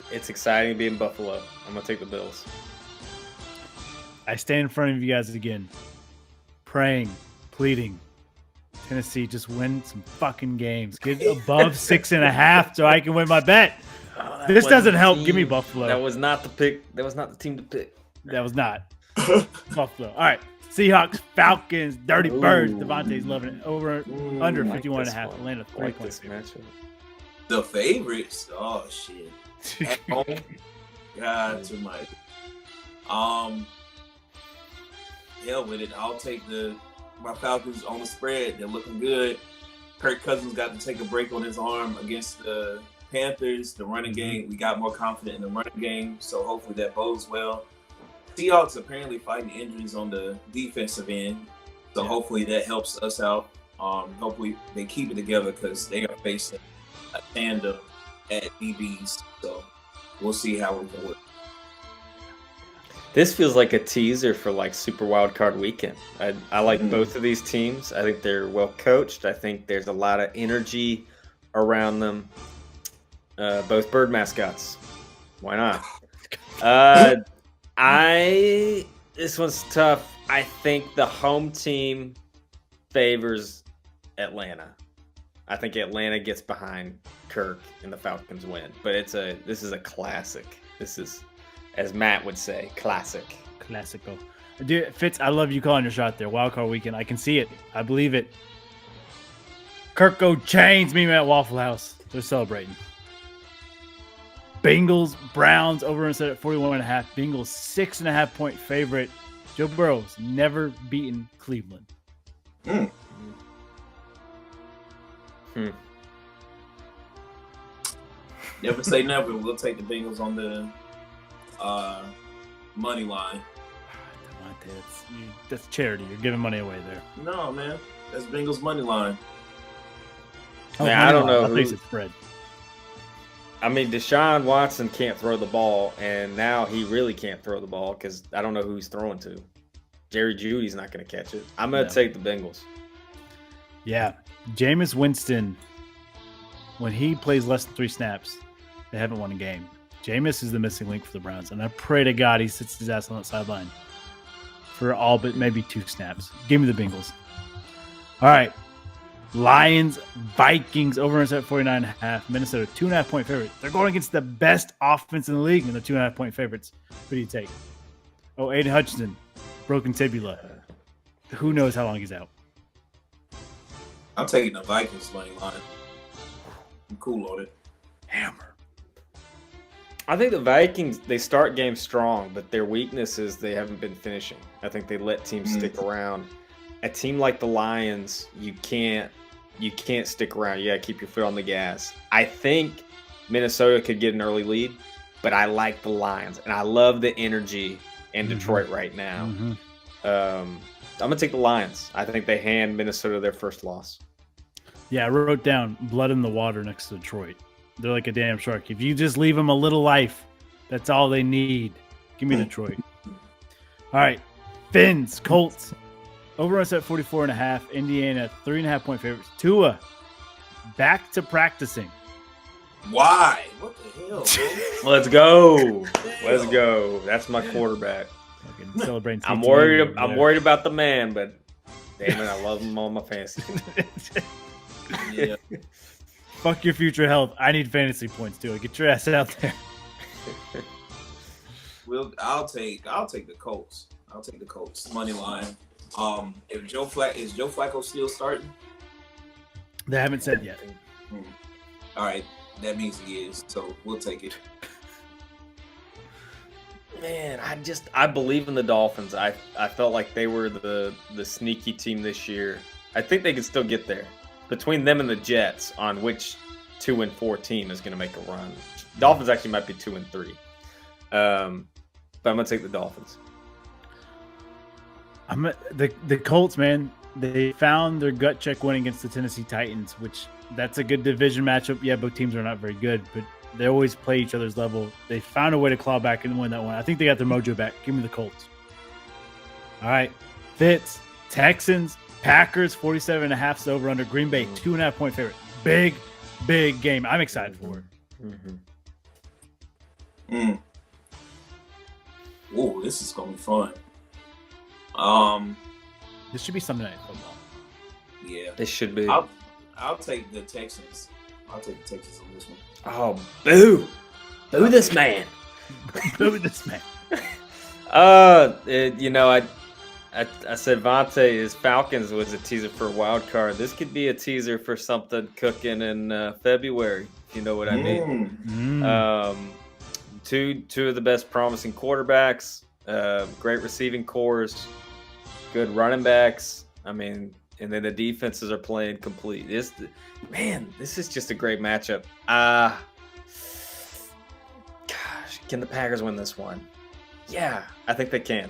Speaker 3: it's exciting being Buffalo. I'm gonna take the Bills.
Speaker 1: I stand in front of you guys again, praying, pleading. Tennessee, just win some fucking games. Get above 6.5 so I can win my bet. This doesn't help. Give me Buffalo.
Speaker 3: That was not the pick. That was not the team to pick.
Speaker 1: That was not. Buffalo. All right. Seahawks, Falcons, Dirty Birds. Davante's loving it. Under 51.5. Atlanta 3 points.
Speaker 2: The favorites? Oh, shit. At home? God, too much. Hell with it. I'll take my Falcons on the spread. They're looking good. Kirk Cousins got to take a break on his arm against the Panthers. The running game, we got more confident in the running game, so hopefully that bodes well. Seahawks apparently fighting injuries on the defensive end, so hopefully that helps us out. Hopefully they keep it together because they are facing a tandem at DBs, so we'll see how we can work.
Speaker 3: This feels like a teaser for like Super Wild Card Weekend. I like both of these teams. I think they're well coached. I think there's a lot of energy around them. Both bird mascots. Why not? This one's tough. I think the home team favors Atlanta. I think Atlanta gets behind Kirk and the Falcons win. But this is a classic. This is, as Matt would say, classic.
Speaker 1: Classical. Dude, Fitz, I love you calling your shot there. Wild Card Weekend. I can see it. I believe it. Kirk go chains me at Waffle House. They're celebrating. Bengals, Browns, over and set at 41.5. Bengals 6.5 point favorite. Joe Burrow's never beaten Cleveland.
Speaker 2: Never say never. We'll take the Bengals on the money line.
Speaker 1: That's charity. You're giving money away there.
Speaker 2: No, man. That's Bengals money line.
Speaker 3: Man, I don't know.
Speaker 1: It's spread.
Speaker 3: I mean, Deshaun Watson can't throw the ball, and now he really can't throw the ball because I don't know who he's throwing to. Jerry Judy's not going to catch it. I'm going to take the Bengals.
Speaker 1: Yeah. Jameis Winston, when he plays less than 3 snaps, they haven't won a game. Jameis is the missing link for the Browns, and I pray to God he sits his ass on that sideline for all but maybe 2 snaps. Give me the Bengals. All right. Lions, Vikings, over and set 49.5. Minnesota, 2.5 point favorite. They're going against the best offense in the league, and they're 2.5 point favorites. Who do you take? Oh, Aiden Hutchinson, broken tibia. Who knows how long he's out?
Speaker 2: I'm taking the Vikings money line. I'm cool on it.
Speaker 1: Hammer.
Speaker 3: I think the Vikings, they start games strong, but their weakness is they haven't been finishing. I think they let teams stick around. A team like the Lions, you can't stick around. You got to keep your foot on the gas. I think Minnesota could get an early lead, but I like the Lions, and I love the energy in Detroit right now. I'm going to take the Lions. I think they hand Minnesota their first loss.
Speaker 1: Yeah, I wrote down blood in the water next to Detroit. They're like a damn shark. If you just leave them a little life, that's all they need. Give me Detroit. All right. Fins, Colts. Over us at 44.5. Indiana, 3.5 point favorites. Tua, back to practicing.
Speaker 2: Why? What the hell, bro?
Speaker 3: Let's go. Let's go. That's my quarterback.
Speaker 1: Celebrating.
Speaker 3: I'm worried about the man, but damn it, I love him on my fantasy.
Speaker 2: Yeah.
Speaker 1: Fuck your future health. I need fantasy points too. Get your ass out there.
Speaker 2: I'll take the Colts. I'll take the Colts money line. Is Joe Flacco still starting?
Speaker 1: They haven't said yet.
Speaker 2: All right, that means he is. So we'll take it.
Speaker 3: Man, I believe in the Dolphins. I felt like they were the sneaky team this year. I think they could still get there. Between them and the Jets, on which 2-4 team is going to make a run. Dolphins actually might be 2-3. But I'm going to take the Dolphins.
Speaker 1: The Colts, man. They found their gut check win against the Tennessee Titans, which that's a good division matchup. Yeah, both teams are not very good, but They always play each other's level. They found a way to claw back and win that one. I think they got their mojo back. Give me the Colts. All right. Fitz, Texans, Packers, 47.5 is over under. Green Bay, 2.5 point favorite. Big game. I'm excited for it.
Speaker 2: Ooh, this is gonna be fun.
Speaker 1: This should be Sunday Night Football.
Speaker 2: Yeah,
Speaker 3: This should be.
Speaker 2: I'll take the Texans. I'll take the Texans on this one.
Speaker 3: Oh, boo! Boo this man!
Speaker 1: Boo this man.
Speaker 3: You know, I said Davante Falcons was a teaser for a wild card. This could be a teaser for something cooking in February, if you know what I mean. Two of the best promising quarterbacks, great receiving cores, good running backs. I mean, and then the defenses are playing complete. This is just a great matchup. Gosh, can the Packers win this one? Yeah, I think they can.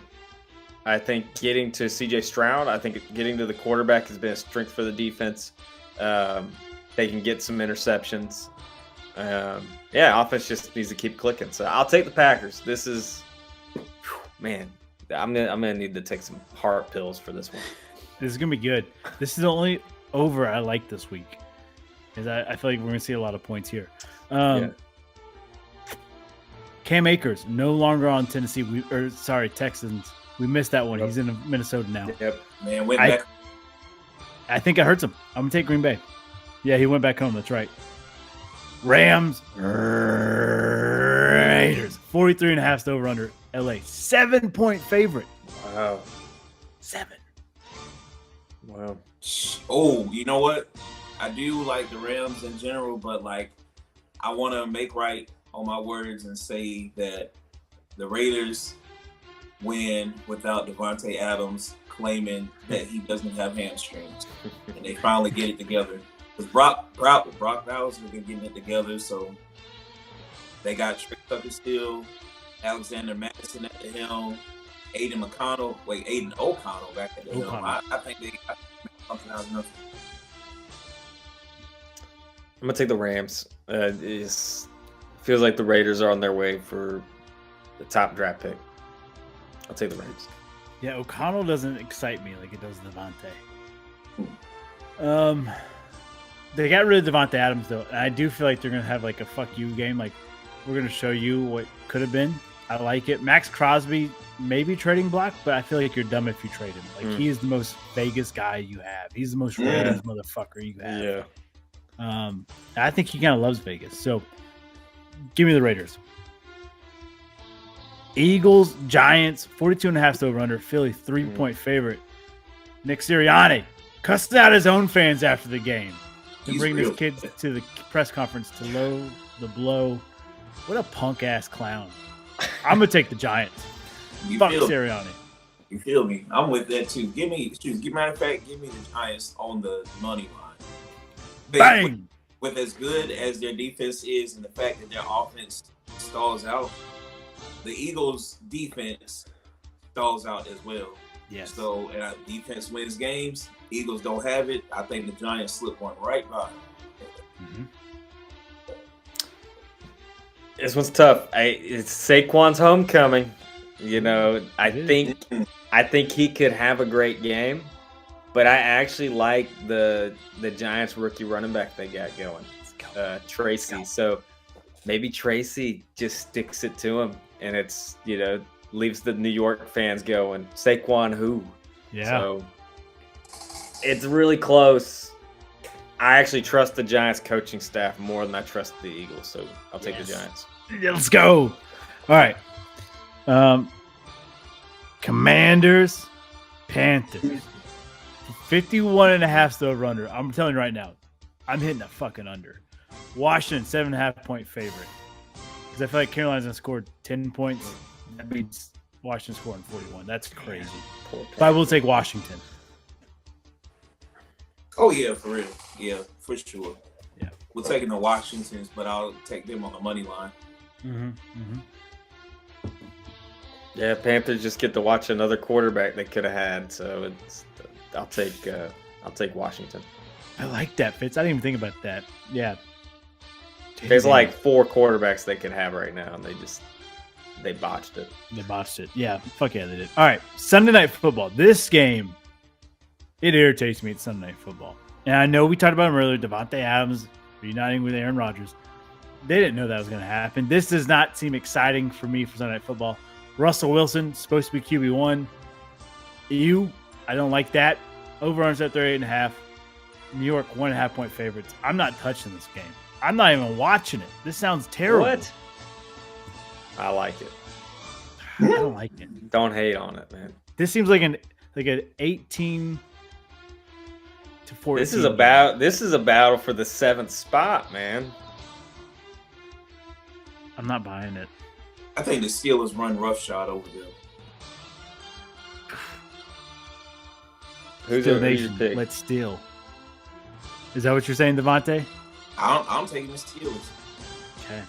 Speaker 3: I think getting to C.J. Stroud, I think getting to the quarterback has been a strength for the defense. They can get some interceptions. Offense just needs to keep clicking. So I'll take the Packers. This is, man, I'm gonna need to take some heart pills for this one.
Speaker 1: This is gonna be good. This is the only over I like this week, because I feel like we're gonna see a lot of points here. Cam Akers no longer on Tennessee. Texans. We missed that one.
Speaker 3: Yep.
Speaker 1: He's in Minnesota now.
Speaker 3: Yep.
Speaker 2: Man, went back.
Speaker 1: I think it hurts him. I'm gonna take Green Bay. Yeah, he went back home. That's right. Rams, Raiders, 43.5 is over under. LA, 7-point favorite.
Speaker 3: Wow.
Speaker 1: 7.
Speaker 3: Wow.
Speaker 2: Oh, you know what? I do like the Rams in general, but like I want to make right on my words and say that the Raiders win without Davante Adams claiming that he doesn't have hamstrings, and they finally get it together. Because Brock Bowers has been getting it together, so they got Trey Tucker still, Alexander Madison at the helm, Aiden O'Connell back at the helm. I think they got something out of nothing.
Speaker 3: I'm gonna take the Rams. Feels like the Raiders are on their way for the top draft pick. I'll take the Rams.
Speaker 1: Yeah, O'Connell doesn't excite me like it does Davante. They got rid of Davante Adams though, and I do feel like they're gonna have like a fuck you game. Like we're gonna show you what could have been. I like it. Max Crosby maybe trading block, but I feel like you're dumb if you trade him. Like he's the most Vegas guy you have. He's the most Raiders motherfucker you have. Yeah. I think he kind of loves Vegas. So give me the Raiders. Eagles, Giants, 42.5 over under. Philly, 3-point favorite. Nick Sirianni cussed out his own fans after the game to bring his kids to the press conference to low the blow. What a punk ass clown. I'm gonna take the Giants. Fuck Sirianni.
Speaker 2: You feel me? I'm with that too. Matter of fact, give me the Giants on the money line.
Speaker 1: Bang!
Speaker 2: With as good as their defense is and the fact that their offense stalls out, the Eagles' defense stalls out as well.
Speaker 1: Yes.
Speaker 2: So, defense wins games. Eagles don't have it. I think the Giants slip one right by.
Speaker 3: This one's tough. It's Saquon's homecoming. You know, I think he could have a great game, but I actually like the Giants rookie running back they got going, Tracy. So maybe Tracy just sticks it to him, and it's, you know, leaves the New York fans going, Saquon who?
Speaker 1: Yeah.
Speaker 3: So it's really close. I actually trust the Giants coaching staff more than I trust the Eagles, so I'll take the Giants.
Speaker 1: Yeah, let's go. All right. Commanders, Panthers. 51.5 still over under. I'm telling you right now, I'm hitting a fucking under. Washington, 7.5-point favorite. Because I feel like Carolina's going to score 10 points. That means Washington scoring 41. That's crazy. But I will take Washington.
Speaker 2: Oh, yeah, for real. Yeah, for sure.
Speaker 1: Yeah.
Speaker 2: We're taking the Washingtons, but I'll take them on the money line.
Speaker 3: Yeah, Panthers just get to watch another quarterback they could have had, so I'll take Washington.
Speaker 1: I like that, Fitz. I didn't even think about that. Yeah.
Speaker 3: There's like 4 quarterbacks they could have right now, and they botched it.
Speaker 1: They botched it. Yeah, fuck yeah, they did. All right, Sunday Night Football. This game, it irritates me. It's Sunday Night Football, and I know we talked about him earlier. Davante Adams reuniting with Aaron Rodgers. They didn't know that was going to happen. This does not seem exciting for me for Sunday Night Football. Russell Wilson supposed to be QB1. I don't like that. Over on set 38.5. New York 1.5 point favorites. I'm not touching this game. I'm not even watching it. This sounds terrible.
Speaker 3: What? I like it.
Speaker 1: I don't like it.
Speaker 3: Don't hate on it, man.
Speaker 1: This seems like an 18 to 14.
Speaker 3: This is a battle for the 7th spot, man.
Speaker 1: I'm not buying it.
Speaker 2: I think the Steelers run roughshod over them.
Speaker 3: Who's
Speaker 1: Steel
Speaker 3: your
Speaker 1: Nation,
Speaker 3: pick?
Speaker 1: let's steal. Is that what you're saying, Davante?
Speaker 2: I'm taking the Steelers.
Speaker 1: Okay.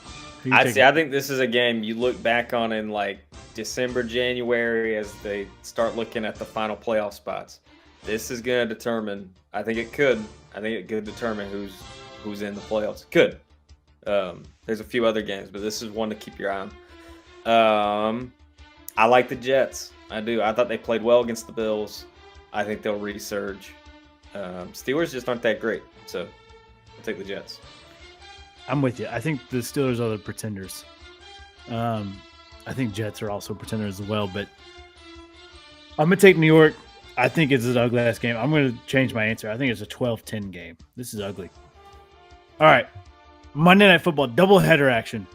Speaker 1: Who you
Speaker 3: I
Speaker 1: taking?
Speaker 3: see. I think this is a game you look back on in like December, January as they start looking at the final playoff spots. This is going to determine. I think it could determine who's in the playoffs. Could. There's a few other games, but this is one to keep your eye on. I like the Jets. I do. I thought they played well against the Bills. I think they'll resurge. Steelers just aren't that great, so I'll take the Jets.
Speaker 1: I'm with you. I think the Steelers are the pretenders. I think Jets are also pretenders as well, but I'm going to take New York. I think it's an ugly ass game. I'm going to change my answer. I think it's a 12-10 game. This is ugly. All right. Monday Night Football, doubleheader action.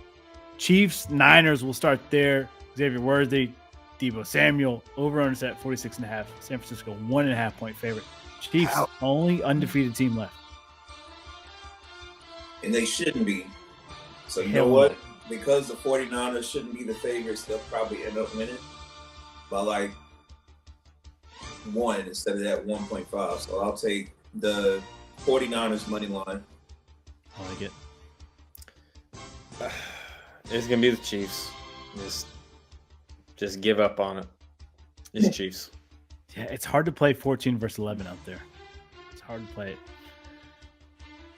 Speaker 1: Chiefs, Niners will start there. Xavier Worthy, Deebo Samuel, over under set 46.5. San Francisco, 1.5 point favorite. Chiefs, only undefeated team left.
Speaker 2: And they shouldn't be. So you
Speaker 1: Hell
Speaker 2: know
Speaker 1: no.
Speaker 2: what? Because the 49ers shouldn't be the favorites, they'll probably end up winning by like 1 instead of that 1.5. So I'll take the 49ers money line.
Speaker 1: I like it.
Speaker 3: It's gonna be the Chiefs. Just give up on it. It's Chiefs.
Speaker 1: Yeah, it's hard to play 14 versus 11 out there. It's hard to play it.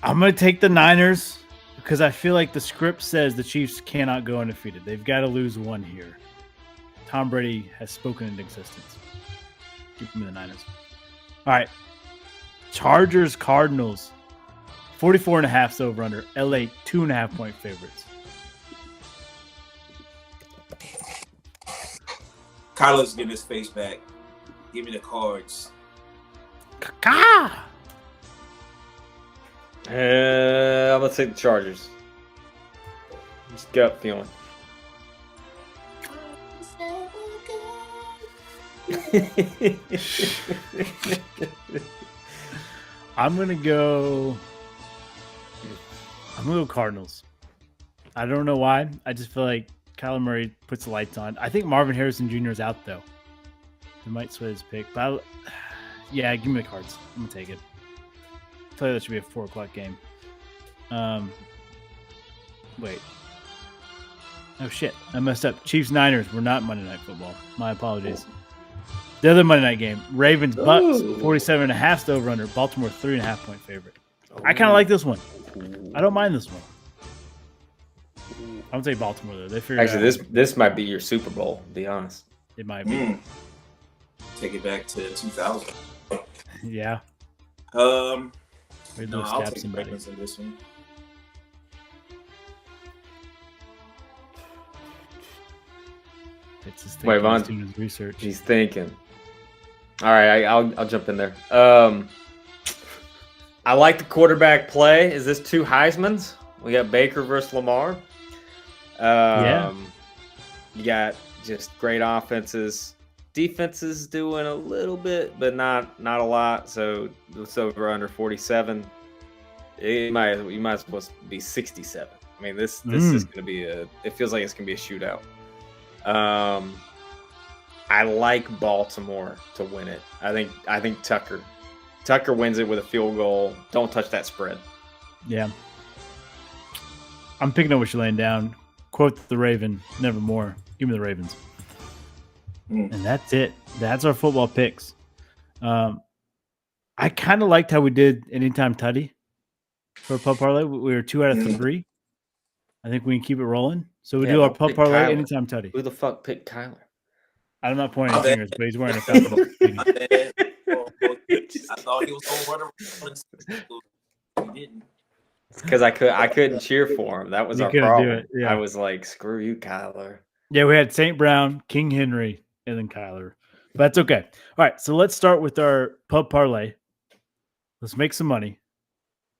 Speaker 1: I'm going to take the Niners because I feel like the script says the Chiefs cannot go undefeated. They've got to lose one here. Tom Brady has spoken into existence. Give me the Niners. All right. Chargers, Cardinals. 44.5 is over under. LA, 2.5 point favorites.
Speaker 2: Kyler's getting his face back. Give me the Cards.
Speaker 1: Kaka!
Speaker 3: I'm gonna take the Chargers. Just gut feeling.
Speaker 1: I'm gonna go Cardinals. I don't know why. I just feel like Kyler Murray puts the lights on. I think Marvin Harrison Jr. is out though. They might sway his pick, but yeah, give me the Cards. I'm gonna take it. I tell you that should be a 4:00 game. Wait. Oh shit! I messed up. Chiefs Niners were not Monday Night Football. My apologies. The other Monday night game, Ravens Bucks, 47.5 over under. Baltimore 3.5 point favorite. I kind of like this one. I don't mind this one. I would say Baltimore though. They figured
Speaker 3: Actually,
Speaker 1: out.
Speaker 3: this might be your Super Bowl. To be honest.
Speaker 1: It might be.
Speaker 2: Take it back to 2000.
Speaker 1: Yeah.
Speaker 2: No,
Speaker 1: We'd love
Speaker 2: I'll
Speaker 1: stab
Speaker 2: take
Speaker 1: somebody.
Speaker 2: Ravens in this one.
Speaker 1: It's his
Speaker 3: Wait,
Speaker 1: thinking,
Speaker 3: Vaughn.
Speaker 1: he's doing his research.
Speaker 3: He's thinking. All right, I'll jump in there. I like the quarterback play. Is this 2 Heismans? We got Baker versus Lamar.
Speaker 1: Yeah.
Speaker 3: You got just great offenses. Defenses doing a little bit, but not a lot. So it's over under 47. You might as well be 67. I mean, this is going to be it feels like it's going to be a shootout. I like Baltimore to win it. I think Tucker wins it with a field goal. Don't touch that spread.
Speaker 1: Yeah. I'm picking up what you're laying down. Quote the Raven, nevermore. Give me the Ravens. And that's it. That's our football picks. I kind of liked how we did Anytime Tutty for a pub parlay. We were 2 out of 3. I think we can keep it rolling. So we
Speaker 3: Yeah,
Speaker 1: do our
Speaker 3: don't
Speaker 1: pub
Speaker 3: pick
Speaker 1: parlay
Speaker 3: Kyler.
Speaker 1: anytime, Tuddy.
Speaker 3: Who the fuck picked Kyler?
Speaker 1: I'm not pointing
Speaker 2: My
Speaker 1: any
Speaker 2: bad.
Speaker 1: fingers, but he's wearing a Falcons beanie.
Speaker 2: My bad. I thought he was going to run around. He didn't.
Speaker 3: Because I couldn't cheer for him. That was
Speaker 1: You
Speaker 3: our
Speaker 1: couldn't do
Speaker 3: problem.
Speaker 1: it, yeah.
Speaker 3: I was like, screw you, Kyler.
Speaker 1: Yeah, we had St. Brown, King Henry, and then Kyler. But that's okay. All right, so let's start with our pub parlay. Let's make some money.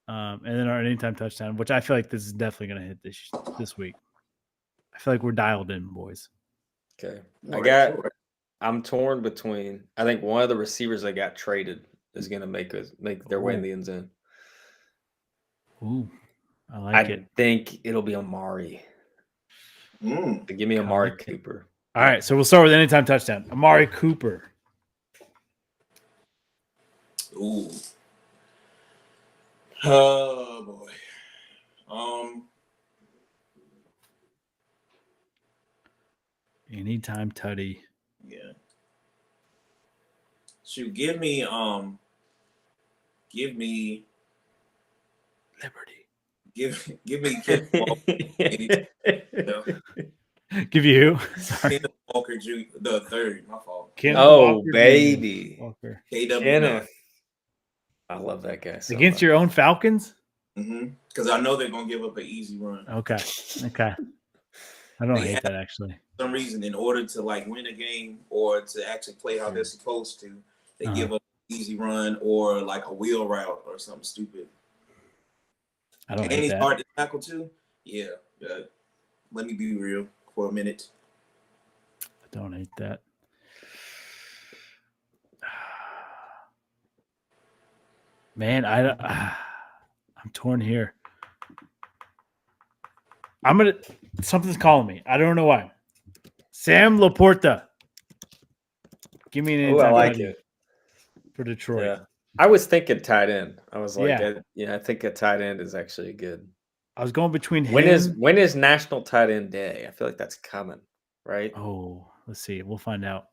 Speaker 1: And then our anytime touchdown, which I feel like this is definitely going to hit this week. I feel like we're dialed in, boys.
Speaker 3: Okay.
Speaker 2: All right.
Speaker 3: I'm torn between, I think one of the receivers that got traded is going to make their way in
Speaker 1: Ooh.
Speaker 3: the end zone.
Speaker 1: Ooh, I like it.
Speaker 3: think it'll be Amari.
Speaker 2: Mm.
Speaker 3: So give me Amari Cooper.
Speaker 1: All right, so we'll start with anytime touchdown. Amari Cooper.
Speaker 2: Ooh. Oh boy.
Speaker 1: Anytime Tuddy.
Speaker 2: Yeah. Shoot, give me
Speaker 1: Liberty.
Speaker 2: give me Ken Walker.
Speaker 1: Give you who? Sorry.
Speaker 2: Ken Walker the third. My fault.
Speaker 1: Kenneth
Speaker 3: Oh,
Speaker 1: Walker,
Speaker 3: baby.
Speaker 1: Walker.
Speaker 2: KW.
Speaker 3: Kenneth. I love that guy. So
Speaker 1: Against
Speaker 3: much.
Speaker 1: your own Falcons?
Speaker 2: Because I know they're gonna give up an easy run.
Speaker 1: Okay. I don't hate that actually.
Speaker 2: For some reason, in order to like win a game or to actually play how they're supposed to, they give up an easy run or like a wheel route or something stupid.
Speaker 1: I don't
Speaker 2: and
Speaker 1: hate
Speaker 2: he's
Speaker 1: that.
Speaker 2: hard to tackle too. Yeah. Let me be real for a minute.
Speaker 1: I don't hate that. Man, I'm torn here. Something's calling me. I don't know why. Sam Laporta. Give me an
Speaker 3: Oh, I
Speaker 1: anytime
Speaker 3: like
Speaker 1: Tuddy
Speaker 3: it.
Speaker 1: for Detroit.
Speaker 3: Yeah. I was thinking tight end. I was like,
Speaker 1: Yeah.
Speaker 3: I think a tight end is actually good.
Speaker 1: I was going between him.
Speaker 3: When is National Tight End Day? I feel like that's coming, right?
Speaker 1: Oh, let's see. We'll find out.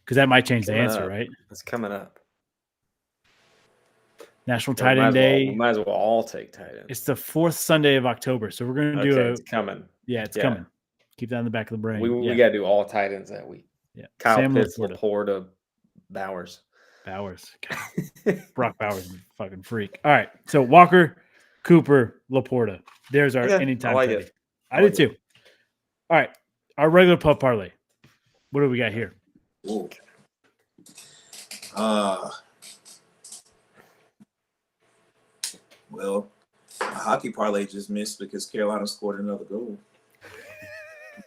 Speaker 1: Because that might change the
Speaker 3: Coming
Speaker 1: answer,
Speaker 3: up.
Speaker 1: right?
Speaker 3: It's coming up.
Speaker 1: National
Speaker 3: So
Speaker 1: Tight End Day.
Speaker 3: we might as well all take tight ends.
Speaker 1: It's the 4th Sunday of October. So we're going to do
Speaker 3: it's coming.
Speaker 1: Yeah, it's coming. Keep that in the back of the brain.
Speaker 3: We got to do all tight ends that week.
Speaker 1: Yeah.
Speaker 3: Kyle
Speaker 1: Sam
Speaker 3: Pitts,
Speaker 1: Laporta.
Speaker 3: Laporta, Bowers.
Speaker 1: God. Brock Bowers is a fucking freak. All right. So Walker, Cooper, Laporta. There's our anytime.
Speaker 3: I like
Speaker 1: Tuddy.
Speaker 3: it.
Speaker 1: I did too. All right. Our regular pub parlay. What do we got here?
Speaker 2: Ooh. Well, a hockey parlay just missed because Carolina scored another goal.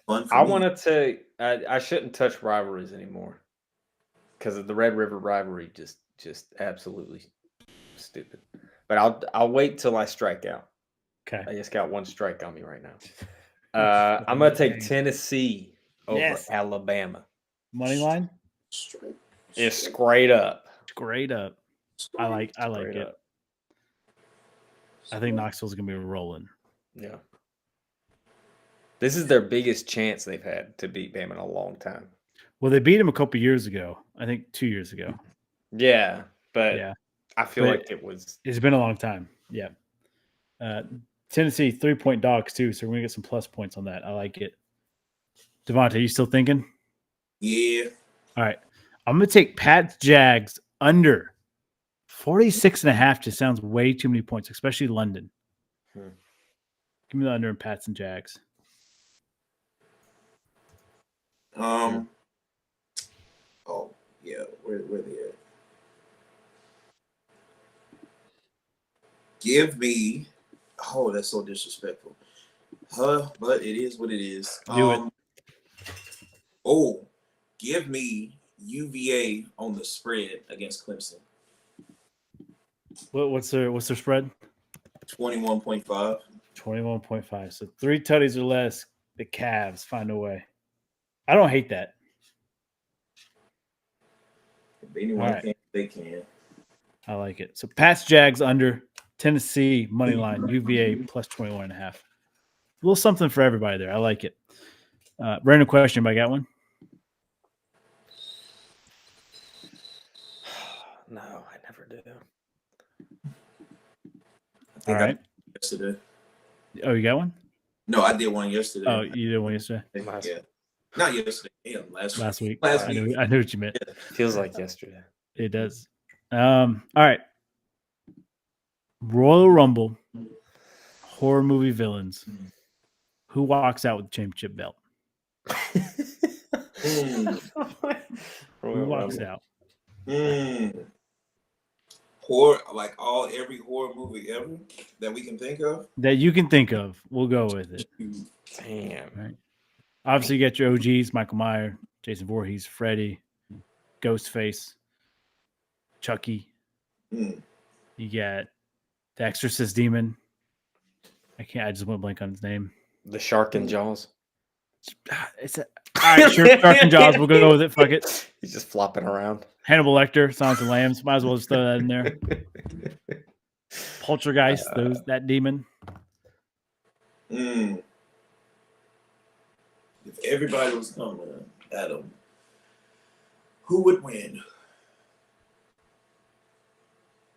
Speaker 3: I wanted to. I shouldn't touch rivalries anymore because of the Red River rivalry. Just absolutely stupid. But I'll wait till I strike out.
Speaker 1: Okay.
Speaker 3: I just got one strike on me right now. I'm gonna take Tennessee over Alabama.
Speaker 1: Money line?
Speaker 3: It's straight up.
Speaker 1: Straight up. I like
Speaker 3: Straight
Speaker 1: it.
Speaker 3: up.
Speaker 1: I think Knoxville's gonna be rolling.
Speaker 3: Yeah. This is their biggest chance they've had to beat Bama in a long time.
Speaker 1: Well, they beat him a couple years ago. I think 2 years ago.
Speaker 3: Yeah, but
Speaker 1: Yeah.
Speaker 3: I feel
Speaker 1: But
Speaker 3: like it was.
Speaker 1: It's been a long time. Yeah. Tennessee 3-point dogs too, so we're gonna get some plus points on that. I like it. Davante, you still thinking?
Speaker 2: Yeah.
Speaker 1: All right. I'm gonna take Pats Jags under 46.5. Just sounds way too many points, especially London. Give me the under in Pats and Jags.
Speaker 2: Oh yeah, where they at? Give me. Oh, that's so disrespectful. But it is what it is.
Speaker 1: Do it.
Speaker 2: Oh, give me UVA on the spread against Clemson.
Speaker 1: What's their spread?
Speaker 2: 21.5.
Speaker 1: 21.5. So 3 tutties or less. The Cavs find a way. I don't hate that.
Speaker 2: If anyone
Speaker 1: right.
Speaker 2: can, they can.
Speaker 1: I like it. So Pats Jags under, Tennessee money line, UVA plus 21.5. A little something for everybody there. I like it. Random question, but I got one.
Speaker 3: No, I never do.
Speaker 2: I think
Speaker 1: All right.
Speaker 2: yesterday.
Speaker 1: Oh, you got one?
Speaker 2: No, I did one yesterday.
Speaker 1: Oh, you did one yesterday?
Speaker 2: Yeah. Not yesterday. Yeah, last week.
Speaker 1: I knew what you meant.
Speaker 3: Feels like yesterday.
Speaker 1: It does. All right. Royal Rumble, horror movie villains. Who walks out with the championship belt? Who walks out?
Speaker 2: Horror, like every horror movie ever that we can think of.
Speaker 1: That you can think of. We'll go with it.
Speaker 3: Damn.
Speaker 1: Right. Obviously, you got your OGs: Michael Myers, Jason Voorhees, Freddy, Ghostface, Chucky. You got the Exorcist demon. I just went blank on his name.
Speaker 3: The shark in Jaws.
Speaker 1: All right, sure. Shark and Jaws. We'll go with it. Fuck it.
Speaker 3: He's just flopping around.
Speaker 1: Hannibal Lecter, Silence of the Lambs. Might as well just throw that in there. Poltergeist, that demon.
Speaker 2: If everybody was coming at him, who would win?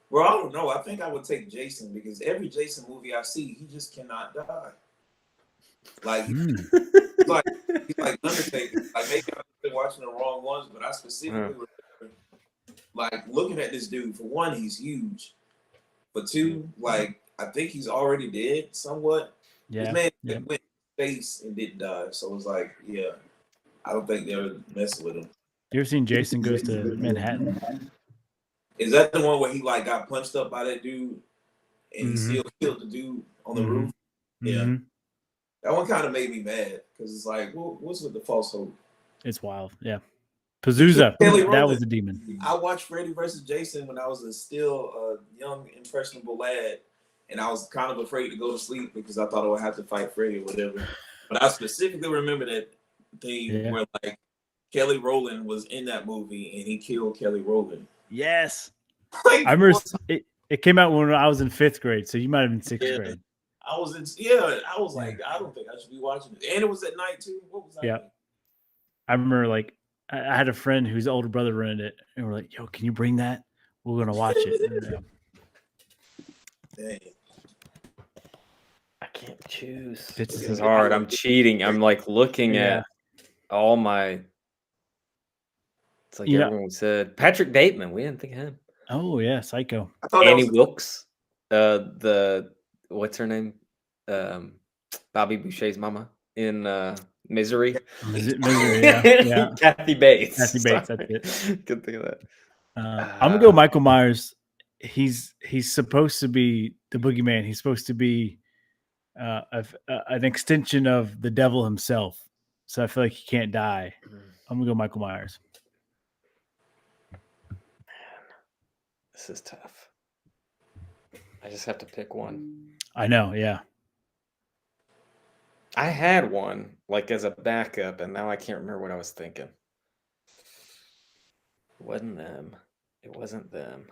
Speaker 2: Well, I don't know. I think I would take Jason because every Jason movie I see, he just cannot die. Like, he's like Undertaker. Like, maybe I've been watching the wrong ones, but I specifically remember, like, looking at this dude. For one, he's huge. For two, like, I think he's already dead somewhat.
Speaker 1: Yeah.
Speaker 2: This man went space and didn't die. So it's like, yeah, I don't think they're messing with him.
Speaker 1: You ever seen Jason Goes to Manhattan?
Speaker 2: Is that the one where he like got punched up by that dude and he still killed the dude on the roof? Yeah. That one kind of made me mad because it's like, what's with the false hope?
Speaker 1: It's wild. Yeah. Pazuzu. That was a demon.
Speaker 2: I watched Freddy versus Jason when I was still a young, impressionable lad. And I was kind of afraid to go to sleep because I thought I would have to fight Freddy or whatever. But I specifically remember that thing where like Kelly Rowland was in that movie and he killed Kelly Rowland.
Speaker 1: Yes. Like, I remember it came out when I was in 5th grade, so you might have been 6th grade.
Speaker 2: I was like, I don't think I should be watching it. And it was at night too. What was that?
Speaker 1: Yeah. I remember like I had a friend whose older brother rented it, and we're like, yo, can you bring that? We're gonna watch it.
Speaker 2: Dang.
Speaker 3: I can't choose. This is hard. I'm cheating. I'm like looking at all my. It's like everyone said. Patrick Bateman. We didn't think of him.
Speaker 1: Oh yeah, Psycho.
Speaker 3: Annie Wilkes. What's her name? Bobby Boucher's mama in Misery.
Speaker 1: Misery. Yeah.
Speaker 3: Kathy Bates.
Speaker 1: That's it.
Speaker 3: Good thing of that.
Speaker 1: I'm gonna go Michael Myers. He's supposed to be the boogeyman. He's supposed to be an extension of the devil himself. So I feel like he can't die. I'm gonna go Michael Myers.
Speaker 3: This is tough. I just have to pick one.
Speaker 1: I know, yeah.
Speaker 3: I had one like as a backup, and now I can't remember what I was thinking. It wasn't them. It wasn't them.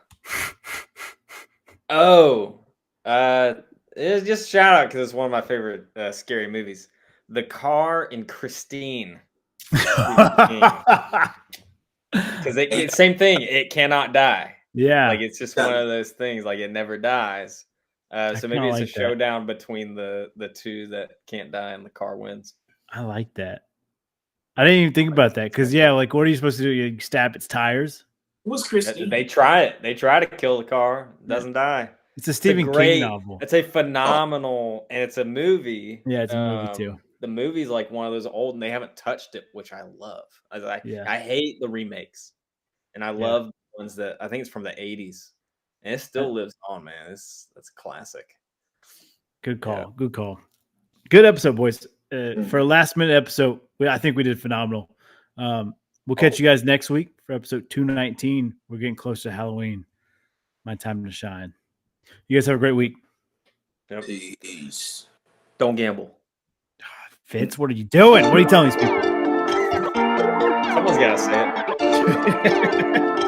Speaker 3: Oh, it's just shout out because it's one of my favorite scary movies. The Car in Christine. Because it's same thing. It cannot die.
Speaker 1: Yeah,
Speaker 3: like it's just one of those things. Like it never dies. So maybe it's a showdown between the two that can't die, and the car wins.
Speaker 1: I like that. I didn't even think about that because like what are you supposed to do? You stab its tires?
Speaker 2: What's Christine?
Speaker 3: They try it. They try to kill the car. It doesn't die.
Speaker 1: It's a Stephen King novel.
Speaker 3: It's a phenomenal, and it's a movie.
Speaker 1: Yeah, it's a movie too.
Speaker 3: The movie's like one of those old, and they haven't touched it, which I love. I hate the remakes, and I love the ones that I think it's from the 80s, and it still lives on, man. That's classic.
Speaker 1: Good call. Yeah. Good call. Good episode, boys. For a last minute episode, I think we did phenomenal. We'll catch you guys next week for episode 219. We're getting close to Halloween. My time to shine. You guys have a great week.
Speaker 3: Yep. Peace. Don't gamble.
Speaker 1: Fitz, what are you doing? What are you telling these people?
Speaker 3: Someone's got to say it.